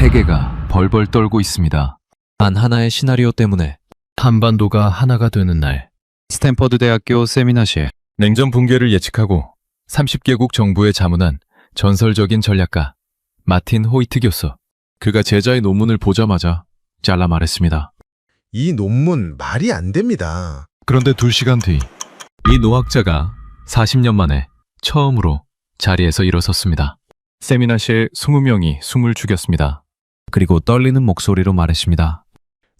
세계가 벌벌 떨고 있습니다. 단 하나의 시나리오 때문에 한반도가 하나가 되는 날, 스탠퍼드 대학교 세미나실. 냉전 붕괴를 예측하고 30개국 정부에 자문한 전설적인 전략가 마틴 호이트 교수. 그가 제자의 논문을 보자마자 잘라 말했습니다. 이 논문 말이 안 됩니다. 그런데 2시간 뒤, 이 노학자가 40년 만에 처음으로 자리에서 일어섰습니다. 세미나실 20명이 숨을 죽였습니다. 그리고 떨리는 목소리로 말했습니다.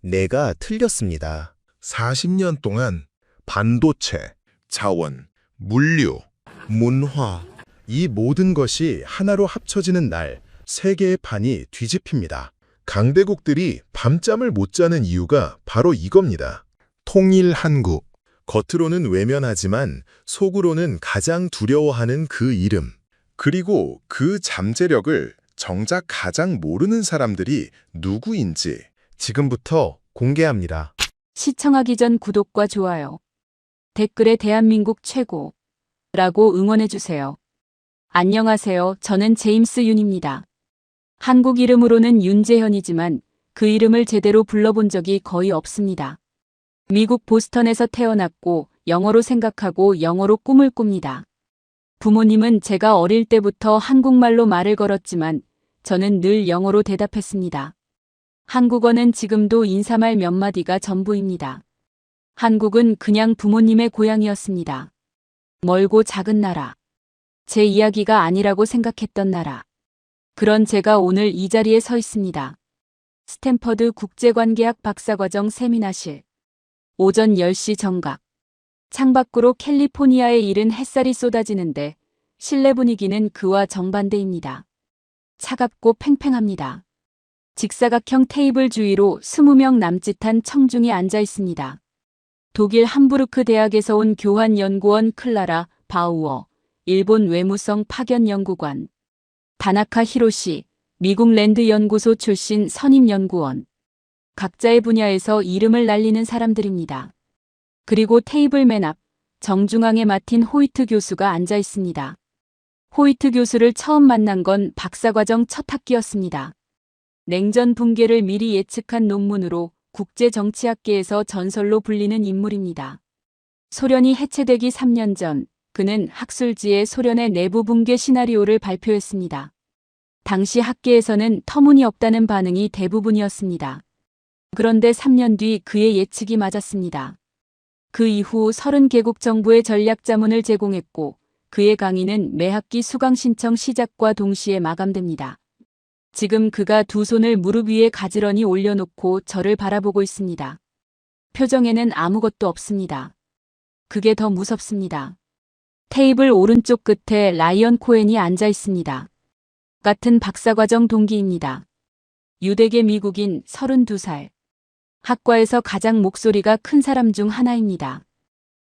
내가 틀렸습니다. 40년 동안 반도체, 자원, 물류, 문화, 이 모든 것이 하나로 합쳐지는 날, 세계의 판이 뒤집힙니다. 강대국들이 밤잠을 못 자는 이유가 바로 이겁니다. 통일 한국. 겉으로는 외면하지만 속으로는 가장 두려워하는 그 이름. 그리고 그 잠재력을 정작 가장 모르는 사람들이 누구인지 지금부터 공개합니다. 시청하기 전 구독과 좋아요, 댓글에 대한민국 최고라고 응원해주세요. 안녕하세요. 저는 제임스 윤입니다. 한국 이름으로는 윤재현이지만 그 이름을 제대로 불러본 적이 거의 없습니다. 미국 보스턴에서 태어났고 영어로 생각하고 영어로 꿈을 꿉니다. 부모님은 제가 어릴 때부터 한국말로 말을 걸었지만 저는 늘 영어로 대답했습니다. 한국어는 지금도 인사말 몇 마디가 전부입니다. 한국은 그냥 부모님의 고향이었습니다. 멀고 작은 나라. 제 이야기가 아니라고 생각했던 나라. 그런 제가 오늘 이 자리에 서 있습니다. 스탠퍼드 국제관계학 박사과정 세미나실. 오전 10시 정각. 창밖으로 캘리포니아에 이른 햇살이 쏟아지는데 실내 분위기는 그와 정반대입니다. 차갑고 팽팽합니다. 직사각형 테이블 주위로 20명 남짓한 청중이 앉아 있습니다. 독일 함부르크 대학에서 온 교환연구원 클라라 바우어, 일본 외무성 파견연구관, 다나카 히로시, 미국 랜드 연구소 출신 선임연구원. 각자의 분야에서 이름을 날리는 사람들입니다. 그리고 테이블 맨 앞, 정중앙에 마틴 호이트 교수가 앉아 있습니다. 호이트 교수를 처음 만난 건 박사과정 첫 학기였습니다. 냉전 붕괴를 미리 예측한 논문으로 국제정치학계에서 전설로 불리는 인물입니다. 소련이 해체되기 3년 전, 그는 학술지에 소련의 내부 붕괴 시나리오를 발표했습니다. 당시 학계에서는 터무니없다는 반응이 대부분이었습니다. 그런데 3년 뒤 그의 예측이 맞았습니다. 그 이후 30개국 정부의 전략자문을 제공했고 그의 강의는 매 학기 수강 신청 시작과 동시에 마감됩니다. 지금 그가 두 손을 무릎 위에 가지런히 올려놓고 저를 바라보고 있습니다. 표정에는 아무것도 없습니다. 그게 더 무섭습니다. 테이블 오른쪽 끝에 라이언 코엔이 앉아 있습니다. 같은 박사과정 동기입니다. 유대계 미국인 32살. 학과에서 가장 목소리가 큰 사람 중 하나입니다.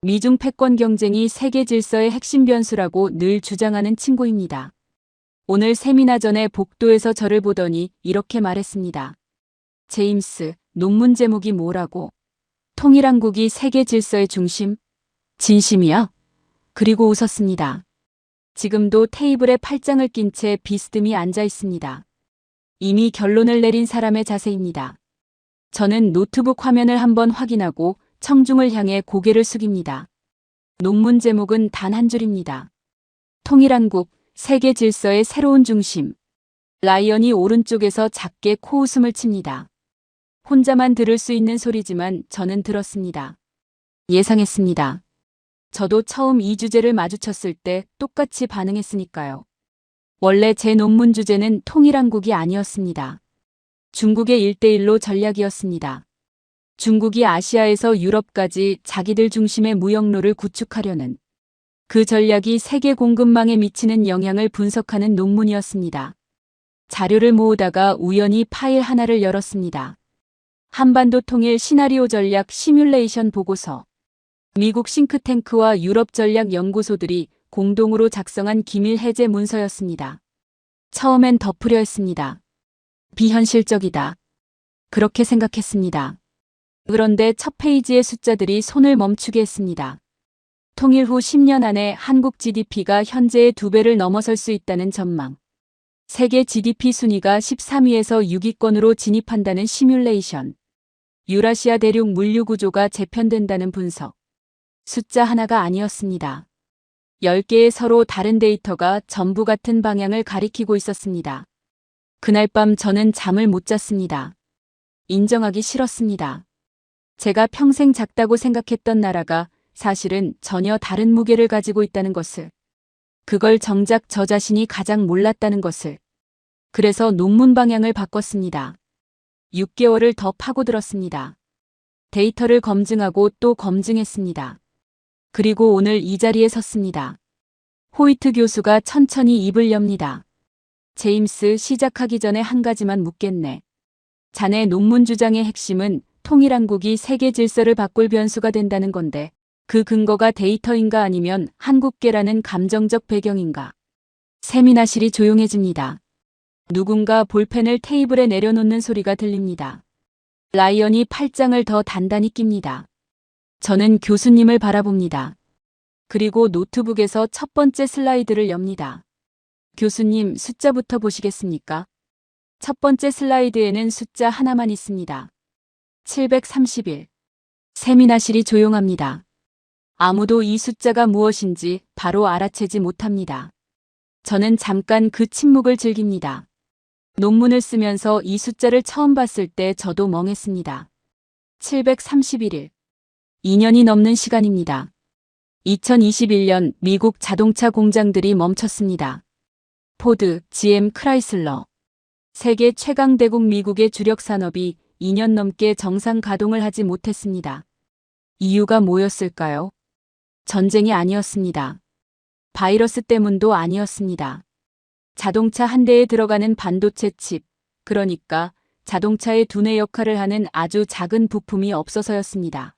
미중 패권 경쟁이 세계 질서의 핵심 변수라고 늘 주장하는 친구입니다. 오늘 세미나 전에 복도에서 저를 보더니 이렇게 말했습니다. 제임스, 논문 제목이 뭐라고? 통일한국이 세계 질서의 중심? 진심이야? 그리고 웃었습니다. 지금도 테이블에 팔짱을 낀 채 비스듬히 앉아 있습니다. 이미 결론을 내린 사람의 자세입니다. 저는 노트북 화면을 한번 확인하고 청중을 향해 고개를 숙입니다. 논문 제목은 단 한 줄입니다. 통일한국, 세계 질서의 새로운 중심. 라이언이 오른쪽에서 작게 코웃음을 칩니다. 혼자만 들을 수 있는 소리지만 저는 들었습니다. 예상했습니다. 저도 처음 이 주제를 마주쳤을 때 똑같이 반응했으니까요. 원래 제 논문 주제는 통일한국이 아니었습니다. 중국의 1대1로 전략이었습니다. 중국이 아시아에서 유럽까지 자기들 중심의 무역로를 구축하려는 그 전략이 세계 공급망에 미치는 영향을 분석하는 논문이었습니다. 자료를 모으다가 우연히 파일 하나를 열었습니다. 한반도 통일 시나리오 전략 시뮬레이션 보고서. 미국 싱크탱크와 유럽 전략 연구소들이 공동으로 작성한 기밀 해제 문서였습니다. 처음엔 덮으려 했습니다. 비현실적이다. 그렇게 생각했습니다. 그런데 첫 페이지의 숫자들이 손을 멈추게 했습니다. 통일 후 10년 안에 한국 GDP가 현재의 2배를 넘어설 수 있다는 전망. 세계 GDP 순위가 13위에서 6위권으로 진입한다는 시뮬레이션. 유라시아 대륙 물류 구조가 재편된다는 분석. 숫자 하나가 아니었습니다. 10개의 서로 다른 데이터가 전부 같은 방향을 가리키고 있었습니다. 그날 밤 저는 잠을 못 잤습니다. 인정하기 싫었습니다. 제가 평생 작다고 생각했던 나라가 사실은 전혀 다른 무게를 가지고 있다는 것을. 그걸 정작 저 자신이 가장 몰랐다는 것을. 그래서 논문 방향을 바꿨습니다. 6개월을 더 파고들었습니다. 데이터를 검증하고 또 검증했습니다. 그리고 오늘 이 자리에 섰습니다. 호이트 교수가 천천히 입을 엽니다. 제임스, 시작하기 전에 한 가지만 묻겠네. 자네 논문 주장의 핵심은 통일한국이 세계 질서를 바꿀 변수가 된다는 건데 그 근거가 데이터인가 아니면 한국계라는 감정적 배경인가? 세미나실이 조용해집니다. 누군가 볼펜을 테이블에 내려놓는 소리가 들립니다. 라이언이 팔짱을 더 단단히 낍니다. 저는 교수님을 바라봅니다. 그리고 노트북에서 첫 번째 슬라이드를 엽니다. 교수님, 숫자부터 보시겠습니까? 첫 번째 슬라이드에는 숫자 하나만 있습니다. 731. 세미나실이 조용합니다. 아무도 이 숫자가 무엇인지 바로 알아채지 못합니다. 저는 잠깐 그 침묵을 즐깁니다. 논문을 쓰면서 이 숫자를 처음 봤을 때 저도 멍했습니다. 731일. 2년이 넘는 시간입니다. 2021년 미국 자동차 공장들이 멈췄습니다. 포드, GM, 크라이슬러. 세계 최강 대국 미국의 주력 산업이 2년 넘게 정상 가동을 하지 못했습니다. 이유가 뭐였을까요? 전쟁이 아니었습니다. 바이러스 때문도 아니었습니다. 자동차 한 대에 들어가는 반도체 칩, 그러니까 자동차의 두뇌 역할을 하는 아주 작은 부품이 없어서였습니다.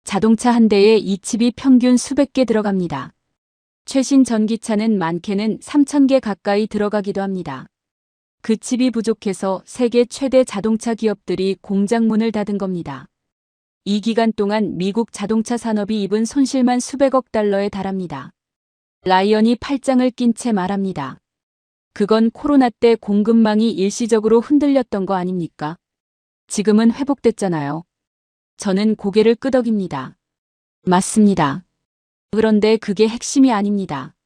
자동차 한 대에 이 칩이 평균 수백 개 들어갑니다. 최신 전기차는 많게는 3,000개 가까이 들어가기도 합니다. 그 칩이 부족해서 세계 최대 자동차 기업들이 공장 문을 닫은 겁니다. 이 기간 동안 미국 자동차 산업이 입은 손실만 수백억 달러에 달합니다. 라이언이 팔짱을 낀 채 말합니다. 그건 코로나 때 공급망이 일시적으로 흔들렸던 거 아닙니까? 지금은 회복됐잖아요. 저는 고개를 끄덕입니다. 맞습니다. 그런데 그게 핵심이 아닙니다.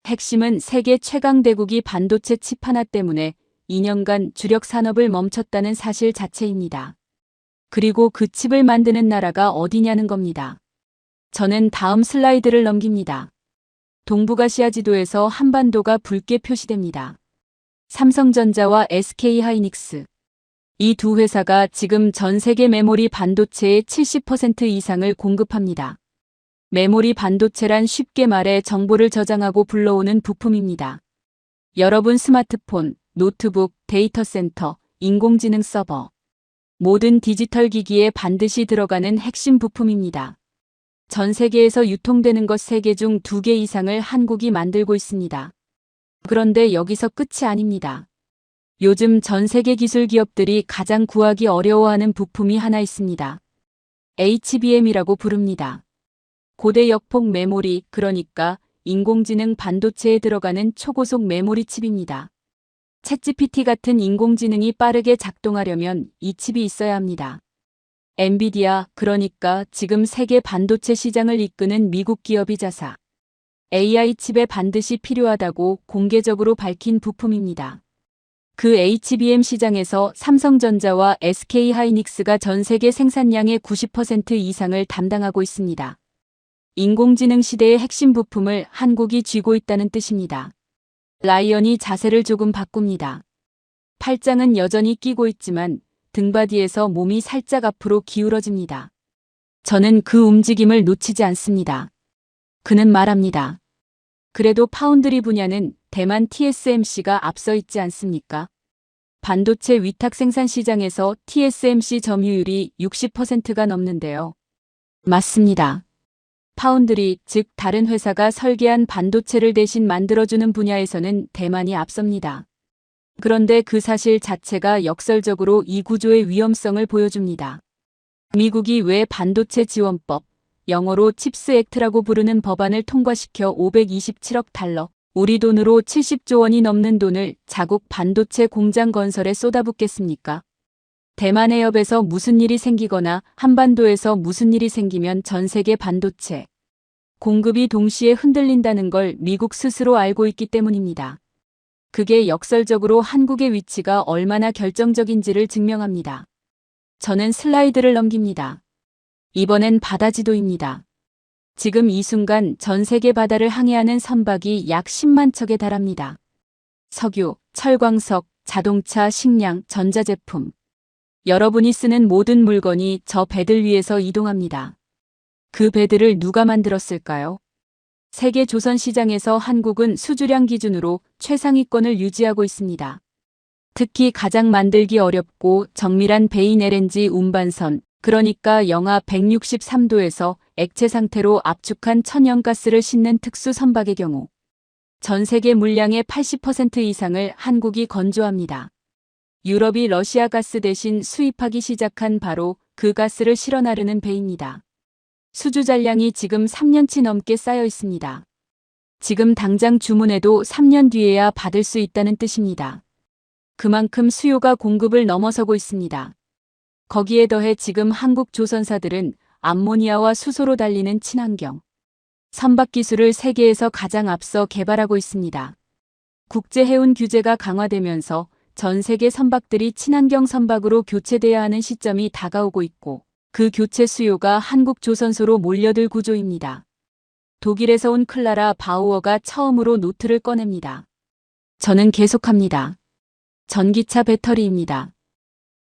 핵심은 세계 최강 대국이 반도체 칩 하나 때문에 2년간 주력 산업을 멈췄다는 사실 자체입니다. 그리고 그 칩을 만드는 나라가 어디냐는 겁니다. 저는 다음 슬라이드를 넘깁니다. 동북아시아 지도에서 한반도가 붉게 표시됩니다. 삼성전자와 SK하이닉스. 이 두 회사가 지금 전 세계 메모리 반도체의 70% 이상을 공급합니다. 메모리 반도체란 쉽게 말해 정보를 저장하고 불러오는 부품입니다. 여러분 스마트폰, 노트북, 데이터 센터, 인공지능 서버. 모든 디지털 기기에 반드시 들어가는 핵심 부품입니다. 전 세계에서 유통되는 것 3개 중 2개 이상을 한국이 만들고 있습니다. 그런데 여기서 끝이 아닙니다. 요즘 전 세계 기술 기업들이 가장 구하기 어려워하는 부품이 하나 있습니다. HBM이라고 부릅니다. 고대 역폭 메모리, 그러니까 인공지능 반도체에 들어가는 초고속 메모리 칩입니다. 챗GPT 같은 인공지능이 빠르게 작동하려면 이 칩이 있어야 합니다. 엔비디아, 그러니까 지금 세계 반도체 시장을 이끄는 미국 기업이자사. AI 칩에 반드시 필요하다고 공개적으로 밝힌 부품입니다. 그 HBM 시장에서 삼성전자와 SK하이닉스가 전 세계 생산량의 90% 이상을 담당하고 있습니다. 인공지능 시대의 핵심 부품을 한국이 쥐고 있다는 뜻입니다. 라이언이 자세를 조금 바꿉니다. 팔짱은 여전히 끼고 있지만 등바디에서 몸이 살짝 앞으로 기울어집니다. 저는 그 움직임을 놓치지 않습니다. 그는 말합니다. 그래도 파운드리 분야는 대만 TSMC가 앞서 있지 않습니까? 반도체 위탁 생산 시장에서 TSMC 점유율이 60%가 넘는데요. 맞습니다. 파운드리, 즉 다른 회사가 설계한 반도체를 대신 만들어주는 분야에서는 대만이 앞섭니다. 그런데 그 사실 자체가 역설적으로 이 구조의 위험성을 보여줍니다. 미국이 왜 반도체 지원법, 영어로 칩스 액트라고 부르는 법안을 통과시켜 $527억, 우리 돈으로 70조 원이 넘는 돈을 자국 반도체 공장 건설에 쏟아붓겠습니까? 대만 해협에서 무슨 일이 생기거나 한반도에서 무슨 일이 생기면 전 세계 반도체 공급이 동시에 흔들린다는 걸 미국 스스로 알고 있기 때문입니다. 그게 역설적으로 한국의 위치가 얼마나 결정적인지를 증명합니다. 저는 슬라이드를 넘깁니다. 이번엔 바다지도입니다. 지금 이 순간 전 세계 바다를 항해하는 선박이 약 10만 척에 달합니다. 석유, 철광석, 자동차, 식량, 전자제품. 여러분이 쓰는 모든 물건이 저 배들 위에서 이동합니다. 그 배들을 누가 만들었을까요? 세계 조선 시장에서 한국은 수주량 기준으로 최상위권을 유지하고 있습니다. 특히 가장 만들기 어렵고 정밀한 베인 LNG 운반선, 그러니까 영하 163도에서 액체 상태로 압축한 천연가스를 싣는 특수 선박의 경우 전 세계 물량의 80% 이상을 한국이 건조합니다. 유럽이 러시아 가스 대신 수입하기 시작한 바로 그 가스를 실어 나르는 배입니다. 수주 잔량이 지금 3년치 넘게 쌓여 있습니다. 지금 당장 주문해도 3년 뒤에야 받을 수 있다는 뜻입니다. 그만큼 수요가 공급을 넘어서고 있습니다. 거기에 더해 지금 한국 조선사들은 암모니아와 수소로 달리는 친환경 선박 기술을 세계에서 가장 앞서 개발하고 있습니다. 국제 해운 규제가 강화되면서 전 세계 선박들이 친환경 선박으로 교체돼야 하는 시점이 다가오고 있고 그 교체 수요가 한국 조선소로 몰려들 구조입니다. 독일에서 온 클라라 바우어가 처음으로 노트를 꺼냅니다. 저는 계속합니다. 전기차 배터리입니다.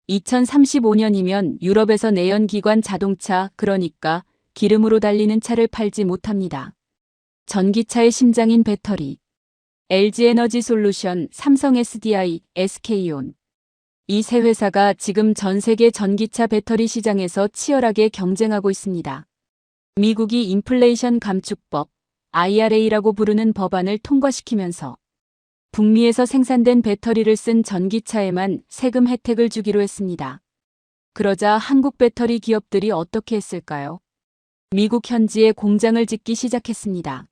2035년이면 유럽에서 내연기관 자동차, 그러니까 기름으로 달리는 차를 팔지 못합니다. 전기차의 심장인 배터리. LG에너지솔루션, 삼성 SDI, SK온. 이 세 회사가 지금 전 세계 전기차 배터리 시장에서 치열하게 경쟁하고 있습니다. 미국이 인플레이션 감축법, IRA라고 부르는 법안을 통과시키면서 북미에서 생산된 배터리를 쓴 전기차에만 세금 혜택을 주기로 했습니다. 그러자 한국 배터리 기업들이 어떻게 했을까요? 미국 현지에 공장을 짓기 시작했습니다.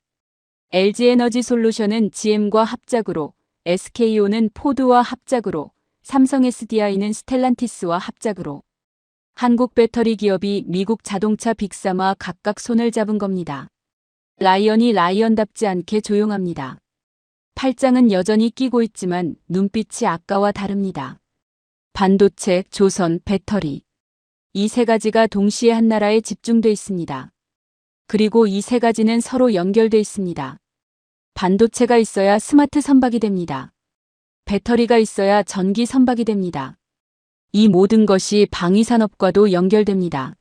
LG에너지솔루션은 GM과 합작으로, SK온은 포드와 합작으로, 삼성 SDI는 스텔란티스와 합작으로 한국 배터리 기업이 미국 자동차 빅3와 각각 손을 잡은 겁니다. 라이언이 라이언답지 않게 조용합니다. 팔짱은 여전히 끼고 있지만 눈빛이 아까와 다릅니다. 반도체, 조선, 배터리. 이 세 가지가 동시에 한 나라에 집중돼 있습니다. 그리고 이 세 가지는 서로 연결돼 있습니다. 반도체가 있어야 스마트 선박이 됩니다. 배터리가 있어야 전기 선박이 됩니다. 이 모든 것이 방위산업과도 연결됩니다.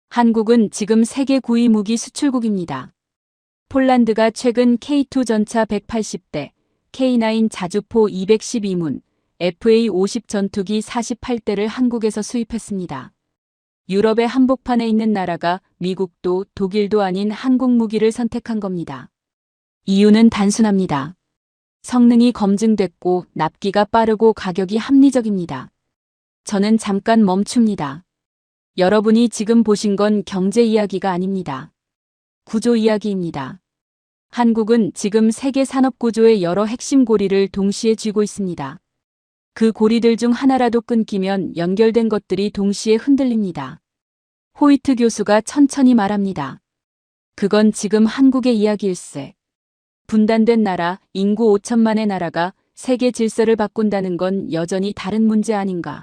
한국은 지금 세계 9위 무기 수출국입니다. 폴란드가 최근 K2 전차 180대, K9 자주포 212문, FA50 전투기 48대를 한국에서 수입했습니다. 유럽의 한복판에 있는 나라가 미국도 독일도 아닌 한국 무기를 선택한 겁니다. 이유는 단순합니다. 성능이 검증됐고 납기가 빠르고 가격이 합리적입니다. 저는 잠깐 멈춥니다. 여러분이 지금 보신 건 경제 이야기가 아닙니다. 구조 이야기입니다. 한국은 지금 세계 산업 구조의 여러 핵심 고리를 동시에 쥐고 있습니다. 그 고리들 중 하나라도 끊기면 연결된 것들이 동시에 흔들립니다. 호이트 교수가 천천히 말합니다. 그건 지금 한국의 이야기일세. 분단된 나라, 인구 5천만의 나라가 세계 질서를 바꾼다는 건 여전히 다른 문제 아닌가.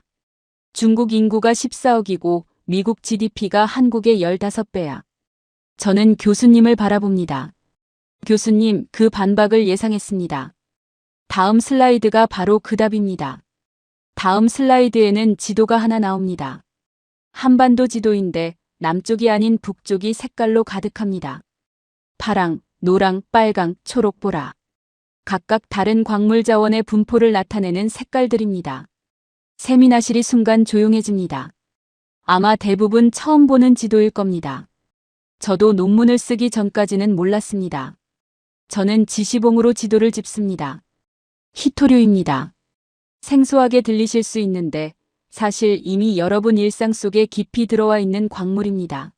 중국 인구가 14억이고 미국 GDP가 한국의 15배야. 저는 교수님을 바라봅니다. 교수님, 그 반박을 예상했습니다. 다음 슬라이드가 바로 그 답입니다. 다음 슬라이드에는 지도가 하나 나옵니다. 한반도 지도인데 남쪽이 아닌 북쪽이 색깔로 가득합니다. 파랑, 노랑, 빨강, 초록, 보라. 각각 다른 광물 자원의 분포를 나타내는 색깔들입니다. 세미나실이 순간 조용해집니다. 아마 대부분 처음 보는 지도일 겁니다. 저도 논문을 쓰기 전까지는 몰랐습니다. 저는 지시봉으로 지도를 짚습니다. 히토류입니다. 생소하게 들리실 수 있는데 사실 이미 여러분 일상 속에 깊이 들어와 있는 광물입니다.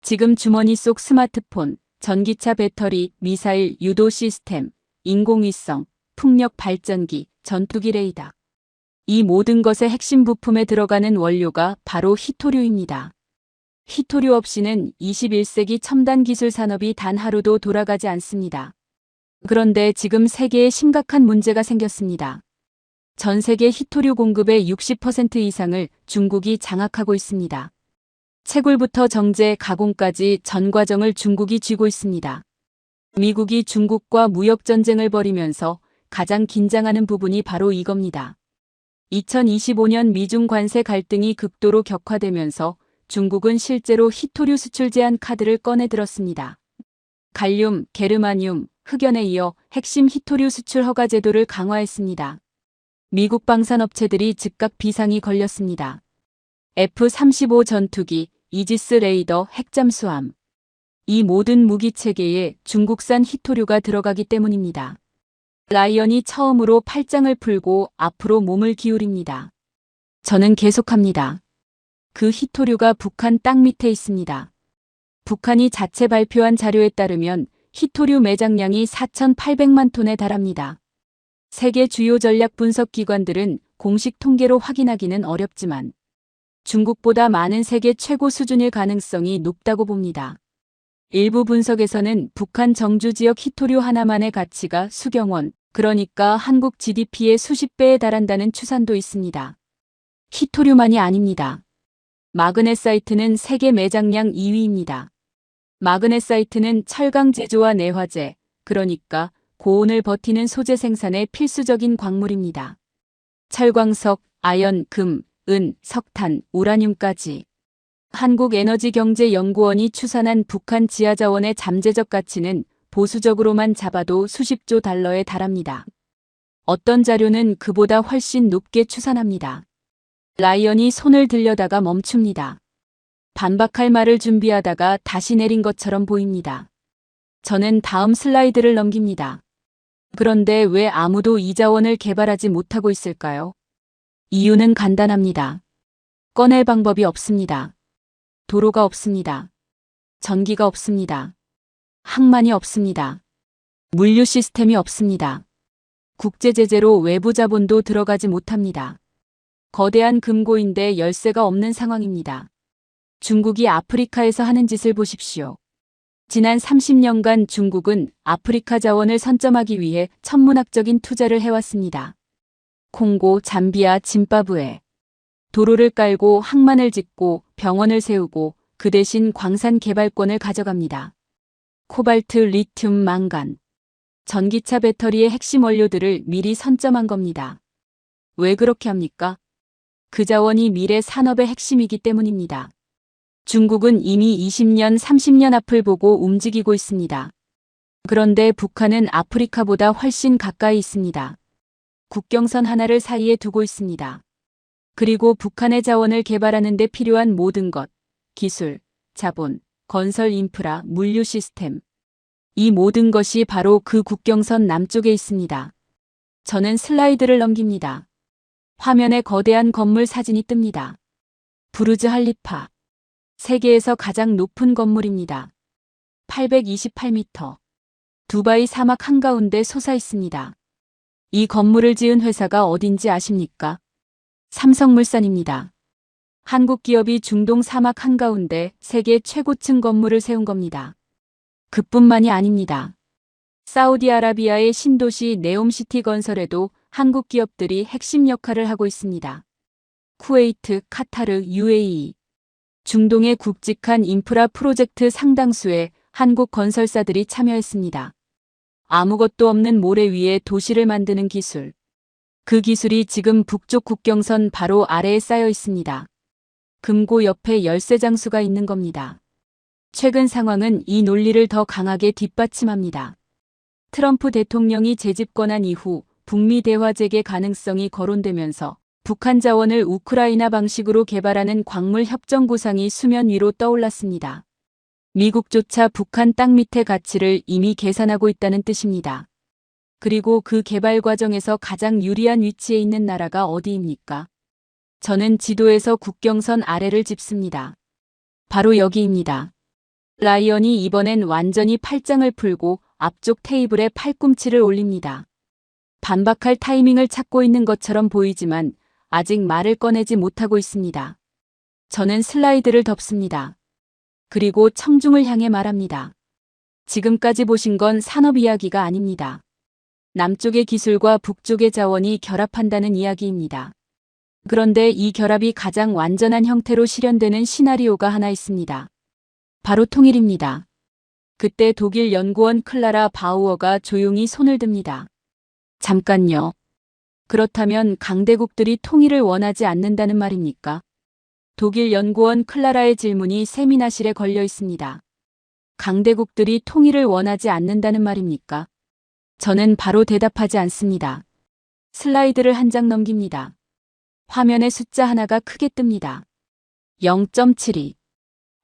지금 주머니 속 스마트폰, 전기차 배터리, 미사일, 유도 시스템, 인공위성, 풍력 발전기, 전투기 레이더. 이 모든 것의 핵심 부품에 들어가는 원료가 바로 히토류입니다. 히토류 없이는 21세기 첨단 기술 산업이 단 하루도 돌아가지 않습니다. 그런데 지금 세계에 심각한 문제가 생겼습니다. 전 세계 히토류 공급의 60% 이상을 중국이 장악하고 있습니다. 채굴부터 정제, 가공까지 전 과정을 중국이 쥐고 있습니다. 미국이 중국과 무역 전쟁을 벌이면서 가장 긴장하는 부분이 바로 이겁니다. 2025년 미중 관세 갈등이 극도로 격화되면서 중국은 실제로 히토류 수출 제한 카드를 꺼내 들었습니다. 갈륨, 게르마늄, 흑연에 이어 핵심 히토류 수출 허가 제도를 강화했습니다. 미국 방산업체들이 즉각 비상이 걸렸습니다. F-35 전투기, 이지스 레이더, 핵잠수함. 이 모든 무기 체계에 중국산 히토류가 들어가기 때문입니다. 라이언이 처음으로 팔짱을 풀고 앞으로 몸을 기울입니다. 저는 계속합니다. 그 히토류가 북한 땅 밑에 있습니다. 북한이 자체 발표한 자료에 따르면 히토류 매장량이 4,800만 톤에 달합니다. 세계 주요 전략 분석 기관들은 공식 통계로 확인하기는 어렵지만 중국보다 많은 세계 최고 수준일 가능성이 높다고 봅니다. 일부 분석에서는 북한 정주 지역 히토류 하나만의 가치가 수경 원, 그러니까 한국 GDP의 수십 배에 달한다는 추산도 있습니다. 히토류만이 아닙니다. 마그네사이트는 세계 매장량 2위입니다. 마그네사이트는 철강 제조와 내화재, 그러니까 고온을 버티는 소재 생산에 필수적인 광물입니다. 철광석, 아연, 금, 은, 석탄, 우라늄까지. 한국에너지경제연구원이 추산한 북한 지하자원의 잠재적 가치는 보수적으로만 잡아도 수십조 달러에 달합니다. 어떤 자료는 그보다 훨씬 높게 추산합니다. 라이언이 손을 들려다가 멈춥니다. 반박할 말을 준비하다가 다시 내린 것처럼 보입니다. 저는 다음 슬라이드를 넘깁니다. 그런데 왜 아무도 이 자원을 개발하지 못하고 있을까요? 이유는 간단합니다. 꺼낼 방법이 없습니다. 도로가 없습니다. 전기가 없습니다. 항만이 없습니다. 물류 시스템이 없습니다. 국제 제재로 외부 자본도 들어가지 못합니다. 거대한 금고인데 열쇠가 없는 상황입니다. 중국이 아프리카에서 하는 짓을 보십시오. 지난 30년간 중국은 아프리카 자원을 선점하기 위해 천문학적인 투자를 해왔습니다. 콩고, 잠비아, 짐바브웨. 도로를 깔고 항만을 짓고 병원을 세우고 그 대신 광산 개발권을 가져갑니다. 코발트, 리튬, 망간. 전기차 배터리의 핵심 원료들을 미리 선점한 겁니다. 왜 그렇게 합니까? 그 자원이 미래 산업의 핵심이기 때문입니다. 중국은 이미 20년, 30년 앞을 보고 움직이고 있습니다. 그런데 북한은 아프리카보다 훨씬 가까이 있습니다. 국경선 하나를 사이에 두고 있습니다. 그리고 북한의 자원을 개발하는 데 필요한 모든 것, 기술, 자본, 건설 인프라, 물류 시스템. 이 모든 것이 바로 그 국경선 남쪽에 있습니다. 저는 슬라이드를 넘깁니다. 화면에 거대한 건물 사진이 뜹니다. 부르즈 할리파. 세계에서 가장 높은 건물입니다. 828m. 두바이 사막 한가운데 솟아 있습니다. 이 건물을 지은 회사가 어딘지 아십니까? 삼성물산입니다. 한국 기업이 중동 사막 한가운데 세계 최고층 건물을 세운 겁니다. 그뿐만이 아닙니다. 사우디아라비아의 신도시 네옴시티 건설에도 한국 기업들이 핵심 역할을 하고 있습니다. 쿠웨이트, 카타르, UAE. 중동의 굵직한 인프라 프로젝트 상당수에 한국 건설사들이 참여했습니다. 아무것도 없는 모래 위에 도시를 만드는 기술. 그 기술이 지금 북쪽 국경선 바로 아래에 쌓여 있습니다. 금고 옆에 열쇠 장수가 있는 겁니다. 최근 상황은 이 논리를 더 강하게 뒷받침합니다. 트럼프 대통령이 재집권한 이후 북미 대화 재개 가능성이 거론되면서 북한 자원을 우크라이나 방식으로 개발하는 광물 협정 구상이 수면 위로 떠올랐습니다. 미국조차 북한 땅 밑의 가치를 이미 계산하고 있다는 뜻입니다. 그리고 그 개발 과정에서 가장 유리한 위치에 있는 나라가 어디입니까? 저는 지도에서 국경선 아래를 짚습니다. 바로 여기입니다. 라이언이 이번엔 완전히 팔짱을 풀고 앞쪽 테이블에 팔꿈치를 올립니다. 반박할 타이밍을 찾고 있는 것처럼 보이지만 아직 말을 꺼내지 못하고 있습니다. 저는 슬라이드를 덮습니다. 그리고 청중을 향해 말합니다. 지금까지 보신 건 산업 이야기가 아닙니다. 남쪽의 기술과 북쪽의 자원이 결합한다는 이야기입니다. 그런데 이 결합이 가장 완전한 형태로 실현되는 시나리오가 하나 있습니다. 바로 통일입니다. 그때 독일 연구원 클라라 바우어가 조용히 손을 듭니다. 잠깐요. 그렇다면 강대국들이 통일을 원하지 않는다는 말입니까? 독일 연구원 클라라의 질문이 세미나실에 걸려 있습니다. 강대국들이 통일을 원하지 않는다는 말입니까? 저는 바로 대답하지 않습니다. 슬라이드를 한 장 넘깁니다. 화면에 숫자 하나가 크게 뜹니다. 0.72.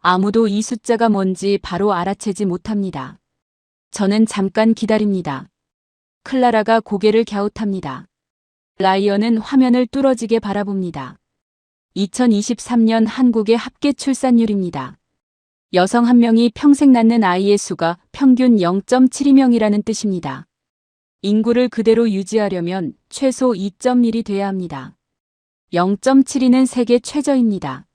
아무도 이 숫자가 뭔지 바로 알아채지 못합니다. 저는 잠깐 기다립니다. 클라라가 고개를 갸웃합니다. 라이언은 화면을 뚫어지게 바라봅니다. 2023년 한국의 합계 출산율입니다. 여성 한 명이 평생 낳는 아이의 수가 평균 0.72명이라는 뜻입니다. 인구를 그대로 유지하려면 최소 2.1이 돼야 합니다. 0.72는 세계 최저입니다.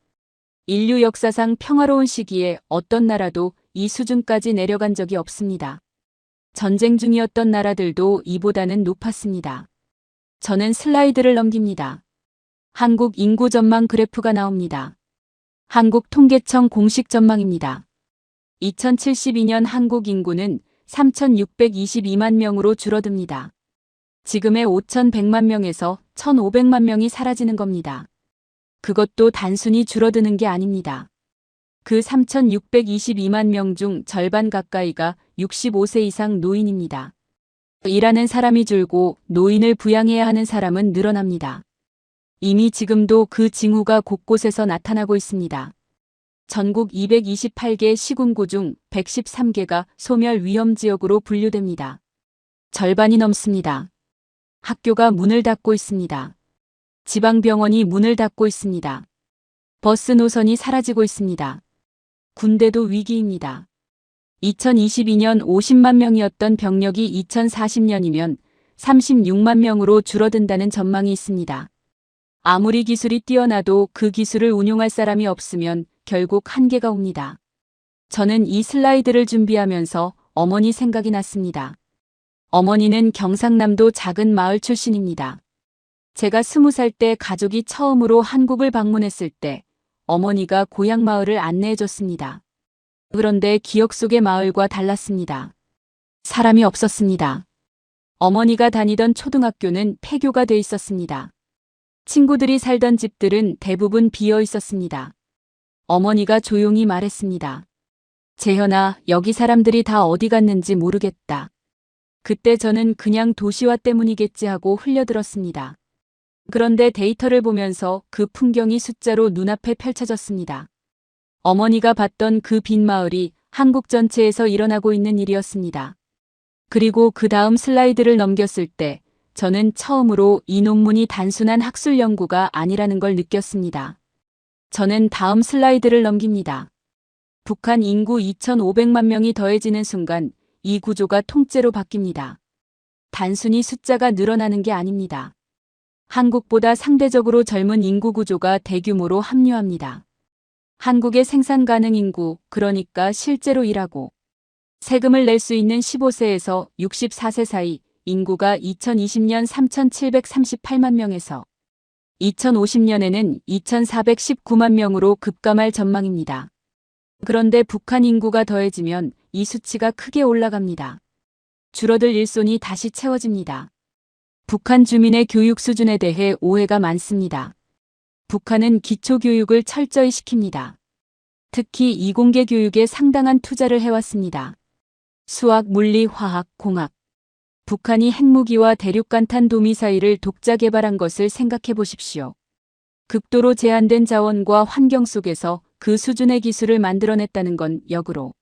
인류 역사상 평화로운 시기에 어떤 나라도 이 수준까지 내려간 적이 없습니다. 전쟁 중이었던 나라들도 이보다는 높았습니다. 저는 슬라이드를 넘깁니다. 한국 인구 전망 그래프가 나옵니다. 한국통계청 공식 전망입니다. 2072년 한국 인구는 3,622만 명으로 줄어듭니다. 지금의 5,100만 명에서 1,500만 명이 사라지는 겁니다. 그것도 단순히 줄어드는 게 아닙니다. 그 3,622만 명 중 절반 가까이가 65세 이상 노인입니다. 일하는 사람이 줄고 노인을 부양해야 하는 사람은 늘어납니다. 이미 지금도 그 징후가 곳곳에서 나타나고 있습니다. 전국 228개 시군구 중 113개가 소멸 위험 지역으로 분류됩니다. 절반이 넘습니다. 학교가 문을 닫고 있습니다. 지방병원이 문을 닫고 있습니다. 버스 노선이 사라지고 있습니다. 군대도 위기입니다. 2022년 50만 명이었던 병력이 2040년이면 36만 명으로 줄어든다는 전망이 있습니다. 아무리 기술이 뛰어나도 그 기술을 운용할 사람이 없으면 결국 한계가 옵니다. 저는 이 슬라이드를 준비하면서 어머니 생각이 났습니다. 어머니는 경상남도 작은 마을 출신입니다. 제가 20살 때 가족이 처음으로 한국을 방문했을 때 어머니가 고향 마을을 안내해줬습니다. 그런데 기억 속의 마을과 달랐습니다. 사람이 없었습니다. 어머니가 다니던 초등학교는 폐교가 돼 있었습니다. 친구들이 살던 집들은 대부분 비어 있었습니다. 어머니가 조용히 말했습니다. 재현아, 여기 사람들이 다 어디 갔는지 모르겠다. 그때 저는 그냥 도시화 때문이겠지 하고 흘려들었습니다. 그런데 데이터를 보면서 그 풍경이 숫자로 눈앞에 펼쳐졌습니다. 어머니가 봤던 그 빈 마을이 한국 전체에서 일어나고 있는 일이었습니다. 그리고 그 다음 슬라이드를 넘겼을 때 저는 처음으로 이 논문이 단순한 학술 연구가 아니라는 걸 느꼈습니다. 저는 다음 슬라이드를 넘깁니다. 북한 인구 2,500만 명이 더해지는 순간 이 구조가 통째로 바뀝니다. 단순히 숫자가 늘어나는 게 아닙니다. 한국보다 상대적으로 젊은 인구 구조가 대규모로 합류합니다. 한국의 생산 가능 인구, 그러니까 실제로 일하고 세금을 낼 수 있는 15세에서 64세 사이 인구가 2020년 3,738만 명에서 2050년에는 2,419만 명으로 급감할 전망입니다. 그런데 북한 인구가 더해지면 이 수치가 크게 올라갑니다. 줄어들 일손이 다시 채워집니다. 북한 주민의 교육 수준에 대해 오해가 많습니다. 북한은 기초교육을 철저히 시킵니다. 특히 이공계 교육에 상당한 투자를 해왔습니다. 수학, 물리, 화학, 공학. 북한이 핵무기와 대륙간탄 도미사일을 독자 개발한 것을 생각해 보십시오. 극도로 제한된 자원과 환경 속에서 그 수준의 기술을 만들어냈다는 건 역으로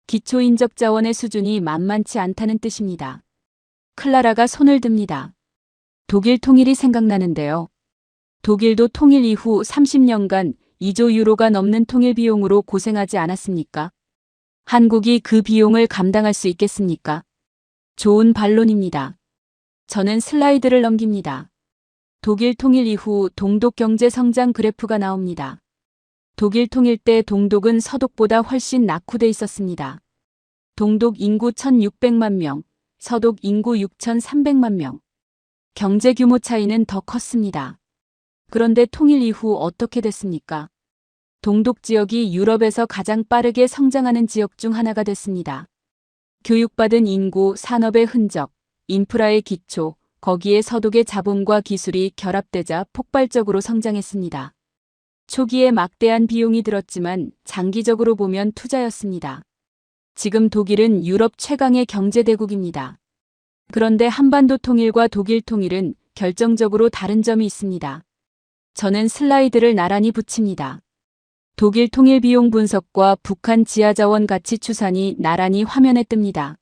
기초인적 자원의 수준이 만만치 않다는 뜻입니다. 클라라가 손을 듭니다. 독일 통일이 생각나는데요. 독일도 통일 이후 30년간 2조 유로가 넘는 통일 비용으로 고생하지 않았습니까? 한국이 그 비용을 감당할 수 있겠습니까? 좋은 반론입니다. 저는 슬라이드를 넘깁니다. 독일 통일 이후 동독 경제 성장 그래프가 나옵니다. 독일 통일 때 동독은 서독보다 훨씬 낙후돼 있었습니다. 동독 인구 1,600만 명, 서독 인구 6,300만 명. 경제 규모 차이는 더 컸습니다. 그런데 통일 이후 어떻게 됐습니까? 동독 지역이 유럽에서 가장 빠르게 성장하는 지역 중 하나가 됐습니다. 교육받은 인구, 산업의 흔적, 인프라의 기초, 거기에 서독의 자본과 기술이 결합되자 폭발적으로 성장했습니다. 초기에 막대한 비용이 들었지만 장기적으로 보면 투자였습니다. 지금 독일은 유럽 최강의 경제대국입니다. 그런데 한반도 통일과 독일 통일은 결정적으로 다른 점이 있습니다. 저는 슬라이드를 나란히 붙입니다. 독일 통일 비용 분석과 북한 지하자원 가치 추산이 나란히 화면에 뜹니다.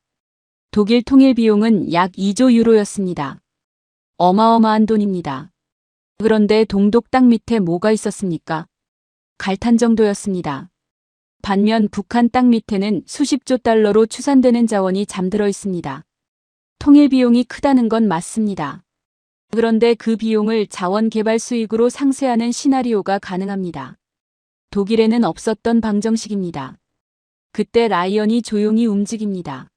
독일 통일 비용은 약 2조 유로였습니다. 어마어마한 돈입니다. 그런데 동독 땅 밑에 뭐가 있었습니까? 갈탄 정도였습니다. 반면 북한 땅 밑에는 수십조 달러로 추산되는 자원이 잠들어 있습니다. 통일 비용이 크다는 건 맞습니다. 그런데 그 비용을 자원 개발 수익으로 상쇄하는 시나리오가 가능합니다. 독일에는 없었던 방정식입니다. 그때 라이언이 조용히 움직입니다.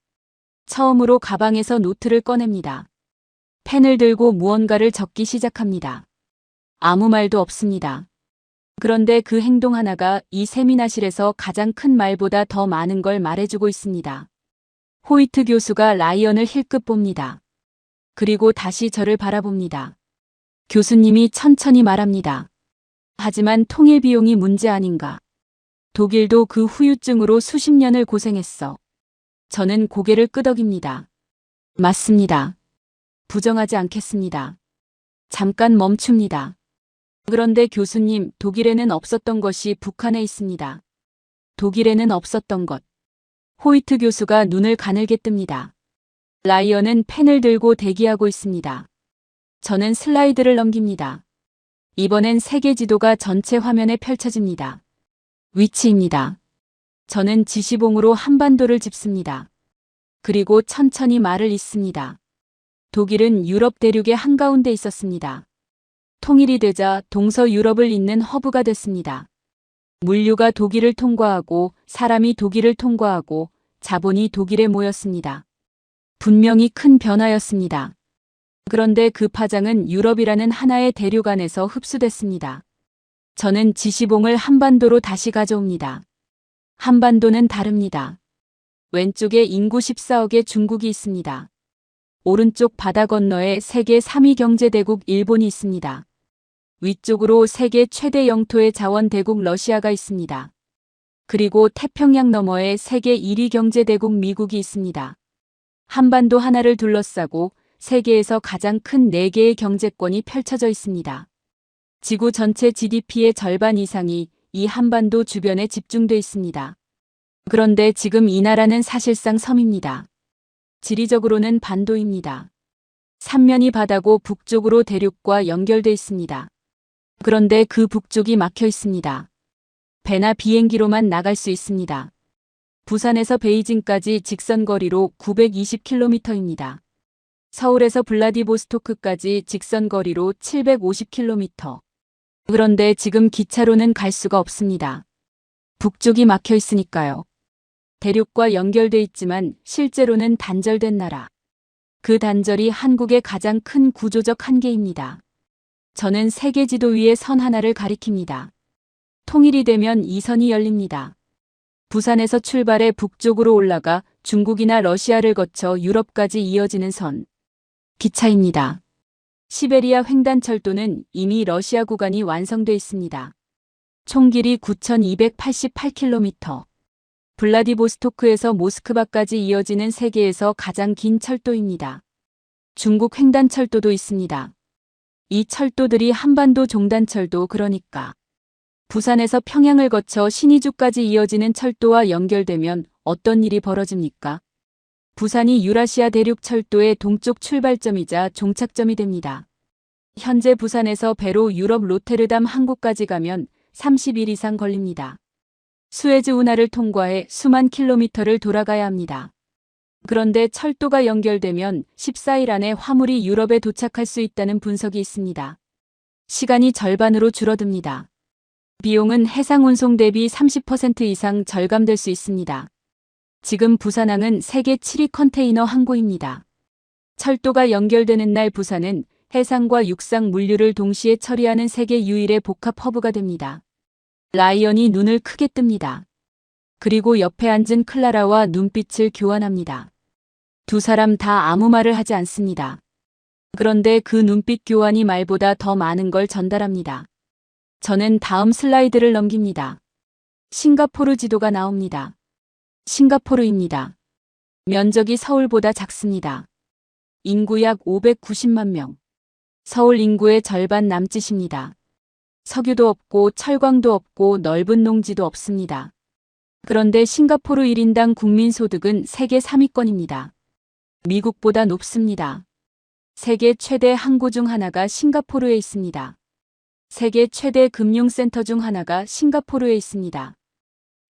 처음으로 가방에서 노트를 꺼냅니다. 펜을 들고 무언가를 적기 시작합니다. 아무 말도 없습니다. 그런데 그 행동 하나가 이 세미나실에서 가장 큰 말보다 더 많은 걸 말해주고 있습니다. 호이트 교수가 라이언을 힐끗 봅니다. 그리고 다시 저를 바라봅니다. 교수님이 천천히 말합니다. 하지만 통일 비용이 문제 아닌가. 독일도 그 후유증으로 수십 년을 고생했어. 저는 고개를 끄덕입니다. 맞습니다. 부정하지 않겠습니다. 잠깐 멈춥니다. 그런데 교수님, 독일에는 없었던 것이 북한에 있습니다. 독일에는 없었던 것. 호이트 교수가 눈을 가늘게 뜹니다. 라이언은 펜을 들고 대기하고 있습니다. 저는 슬라이드를 넘깁니다. 이번엔 세계 지도가 전체 화면에 펼쳐집니다. 위치입니다. 저는 지시봉으로 한반도를 짚습니다. 그리고 천천히 말을 잇습니다. 독일은 유럽 대륙의 한가운데 있었습니다. 통일이 되자 동서 유럽을 잇는 허브가 됐습니다. 물류가 독일을 통과하고 사람이 독일을 통과하고 자본이 독일에 모였습니다. 분명히 큰 변화였습니다. 그런데 그 파장은 유럽이라는 하나의 대륙 안에서 흡수됐습니다. 저는 지시봉을 한반도로 다시 가져옵니다. 한반도는 다릅니다. 왼쪽에 인구 14억의 중국이 있습니다. 오른쪽 바다 건너에 세계 3위 경제대국 일본이 있습니다. 위쪽으로 세계 최대 영토의 자원대국 러시아가 있습니다. 그리고 태평양 너머에 세계 1위 경제대국 미국이 있습니다. 한반도 하나를 둘러싸고 세계에서 가장 큰 4개의 경제권이 펼쳐져 있습니다. 지구 전체 GDP의 절반 이상이 이 한반도 주변에 집중돼 있습니다. 그런데 지금 이 나라는 사실상 섬입니다. 지리적으로는 반도입니다. 삼면이 바다고 북쪽으로 대륙과 연결돼 있습니다. 그런데 그 북쪽이 막혀 있습니다. 배나 비행기로만 나갈 수 있습니다. 부산에서 베이징까지 직선거리로 920km입니다. 서울에서 블라디보스토크까지 직선거리로 750km. 그런데 지금 기차로는 갈 수가 없습니다. 북쪽이 막혀 있으니까요. 대륙과 연결돼 있지만 실제로는 단절된 나라. 그 단절이 한국의 가장 큰 구조적 한계입니다. 저는 세계 지도 위에 선 하나를 가리킵니다. 통일이 되면 이 선이 열립니다. 부산에서 출발해 북쪽으로 올라가 중국이나 러시아를 거쳐 유럽까지 이어지는 선. 기차입니다. 시베리아 횡단철도는 이미 러시아 구간이 완성돼 있습니다. 총 길이 9,288km. 블라디보스토크에서 모스크바까지 이어지는 세계에서 가장 긴 철도입니다. 중국 횡단철도도 있습니다. 이 철도들이 한반도 종단철도, 그러니까 부산에서 평양을 거쳐 신의주까지 이어지는 철도와 연결되면 어떤 일이 벌어집니까? 부산이 유라시아 대륙 철도의 동쪽 출발점이자 종착점이 됩니다. 현재 부산에서 배로 유럽 로테르담 항구까지 가면 30일 이상 걸립니다. 수에즈 운하를 통과해 수만 킬로미터를 돌아가야 합니다. 그런데 철도가 연결되면 14일 안에 화물이 유럽에 도착할 수 있다는 분석이 있습니다. 시간이 절반으로 줄어듭니다. 비용은 해상 운송 대비 30% 이상 절감될 수 있습니다. 지금 부산항은 세계 7위 컨테이너 항구입니다. 철도가 연결되는 날 부산은 해상과 육상 물류를 동시에 처리하는 세계 유일의 복합 허브가 됩니다. 라이언이 눈을 크게 뜹니다. 그리고 옆에 앉은 클라라와 눈빛을 교환합니다. 두 사람 다 아무 말을 하지 않습니다. 그런데 그 눈빛 교환이 말보다 더 많은 걸 전달합니다. 저는 다음 슬라이드를 넘깁니다. 싱가포르 지도가 나옵니다. 싱가포르입니다. 면적이 서울보다 작습니다. 인구 약 590만 명. 서울 인구의 절반 남짓입니다. 석유도 없고 철광도 없고 넓은 농지도 없습니다. 그런데 싱가포르 1인당 국민소득은 세계 3위권입니다. 미국보다 높습니다. 세계 최대 항구 중 하나가 싱가포르에 있습니다. 세계 최대 금융센터 중 하나가 싱가포르에 있습니다.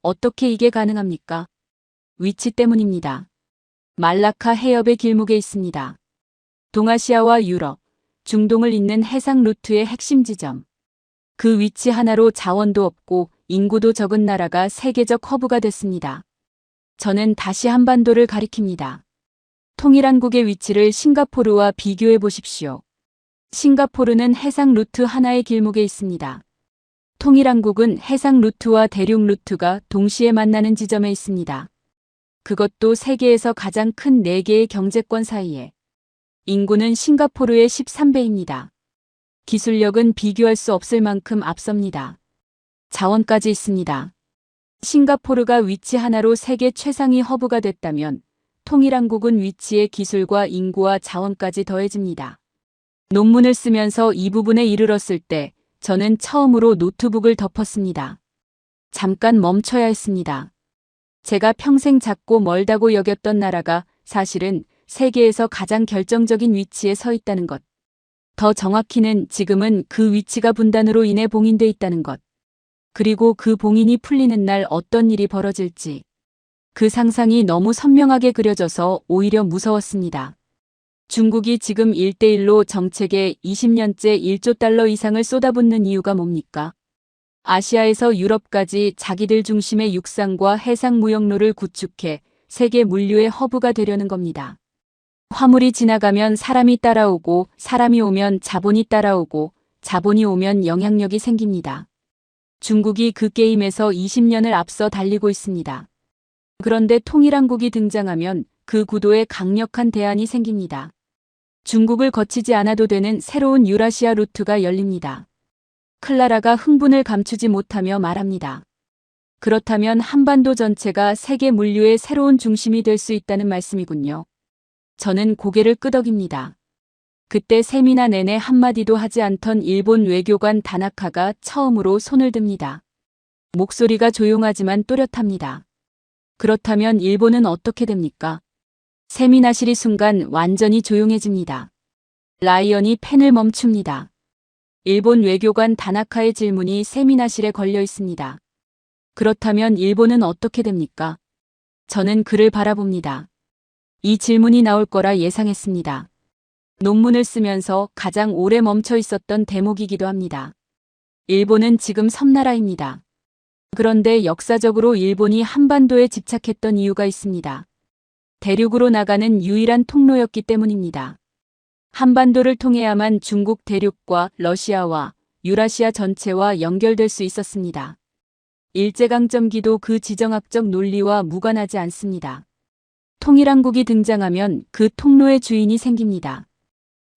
어떻게 이게 가능합니까? 위치 때문입니다. 말라카 해협의 길목에 있습니다. 동아시아와 유럽, 중동을 잇는 해상 루트의 핵심 지점. 그 위치 하나로 자원도 없고 인구도 적은 나라가 세계적 허브가 됐습니다. 저는 다시 한반도를 가리킵니다. 통일한국의 위치를 싱가포르와 비교해 보십시오. 싱가포르는 해상 루트 하나의 길목에 있습니다. 통일한국은 해상 루트와 대륙 루트가 동시에 만나는 지점에 있습니다. 그것도 세계에서 가장 큰 4개의 경제권 사이에. 인구는 싱가포르의 13배입니다. 기술력은 비교할 수 없을 만큼 앞섭니다. 자원까지 있습니다. 싱가포르가 위치 하나로 세계 최상위 허브가 됐다면 통일한국은 위치에 기술과 인구와 자원까지 더해집니다. 논문을 쓰면서 이 부분에 이르렀을 때 저는 처음으로 노트북을 덮었습니다. 잠깐 멈춰야 했습니다. 제가 평생 작고 멀다고 여겼던 나라가 사실은 세계에서 가장 결정적인 위치에 서 있다는 것. 더 정확히는 지금은 그 위치가 분단으로 인해 봉인돼 있다는 것. 그리고 그 봉인이 풀리는 날 어떤 일이 벌어질지. 그 상상이 너무 선명하게 그려져서 오히려 무서웠습니다. 중국이 지금 1대1로 정책에 20년째 1조 달러 이상을 쏟아붓는 이유가 뭡니까? 아시아에서 유럽까지 자기들 중심의 육상과 해상 무역로를 구축해 세계 물류의 허브가 되려는 겁니다. 화물이 지나가면 사람이 따라오고 사람이 오면 자본이 따라오고 자본이 오면 영향력이 생깁니다. 중국이 그 게임에서 20년을 앞서 달리고 있습니다. 그런데 통일한국이 등장하면 그 구도에 강력한 대안이 생깁니다. 중국을 거치지 않아도 되는 새로운 유라시아 루트가 열립니다. 클라라가 흥분을 감추지 못하며 말합니다. 그렇다면 한반도 전체가 세계 물류의 새로운 중심이 될 수 있다는 말씀이군요. 저는 고개를 끄덕입니다. 그때 세미나 내내 한마디도 하지 않던 일본 외교관 다나카가 처음으로 손을 듭니다. 목소리가 조용하지만 또렷합니다. 그렇다면 일본은 어떻게 됩니까? 세미나실이 순간 완전히 조용해집니다. 라이언이 펜을 멈춥니다. 일본 외교관 다나카의 질문이 세미나실에 걸려 있습니다. 그렇다면 일본은 어떻게 됩니까? 저는 그를 바라봅니다. 이 질문이 나올 거라 예상했습니다. 논문을 쓰면서 가장 오래 멈춰 있었던 대목이기도 합니다. 일본은 지금 섬나라입니다. 그런데 역사적으로 일본이 한반도에 집착했던 이유가 있습니다. 대륙으로 나가는 유일한 통로였기 때문입니다. 한반도를 통해야만 중국 대륙과 러시아와 유라시아 전체와 연결될 수 있었습니다. 일제강점기도 그 지정학적 논리와 무관하지 않습니다. 통일한국이 등장하면 그 통로의 주인이 생깁니다.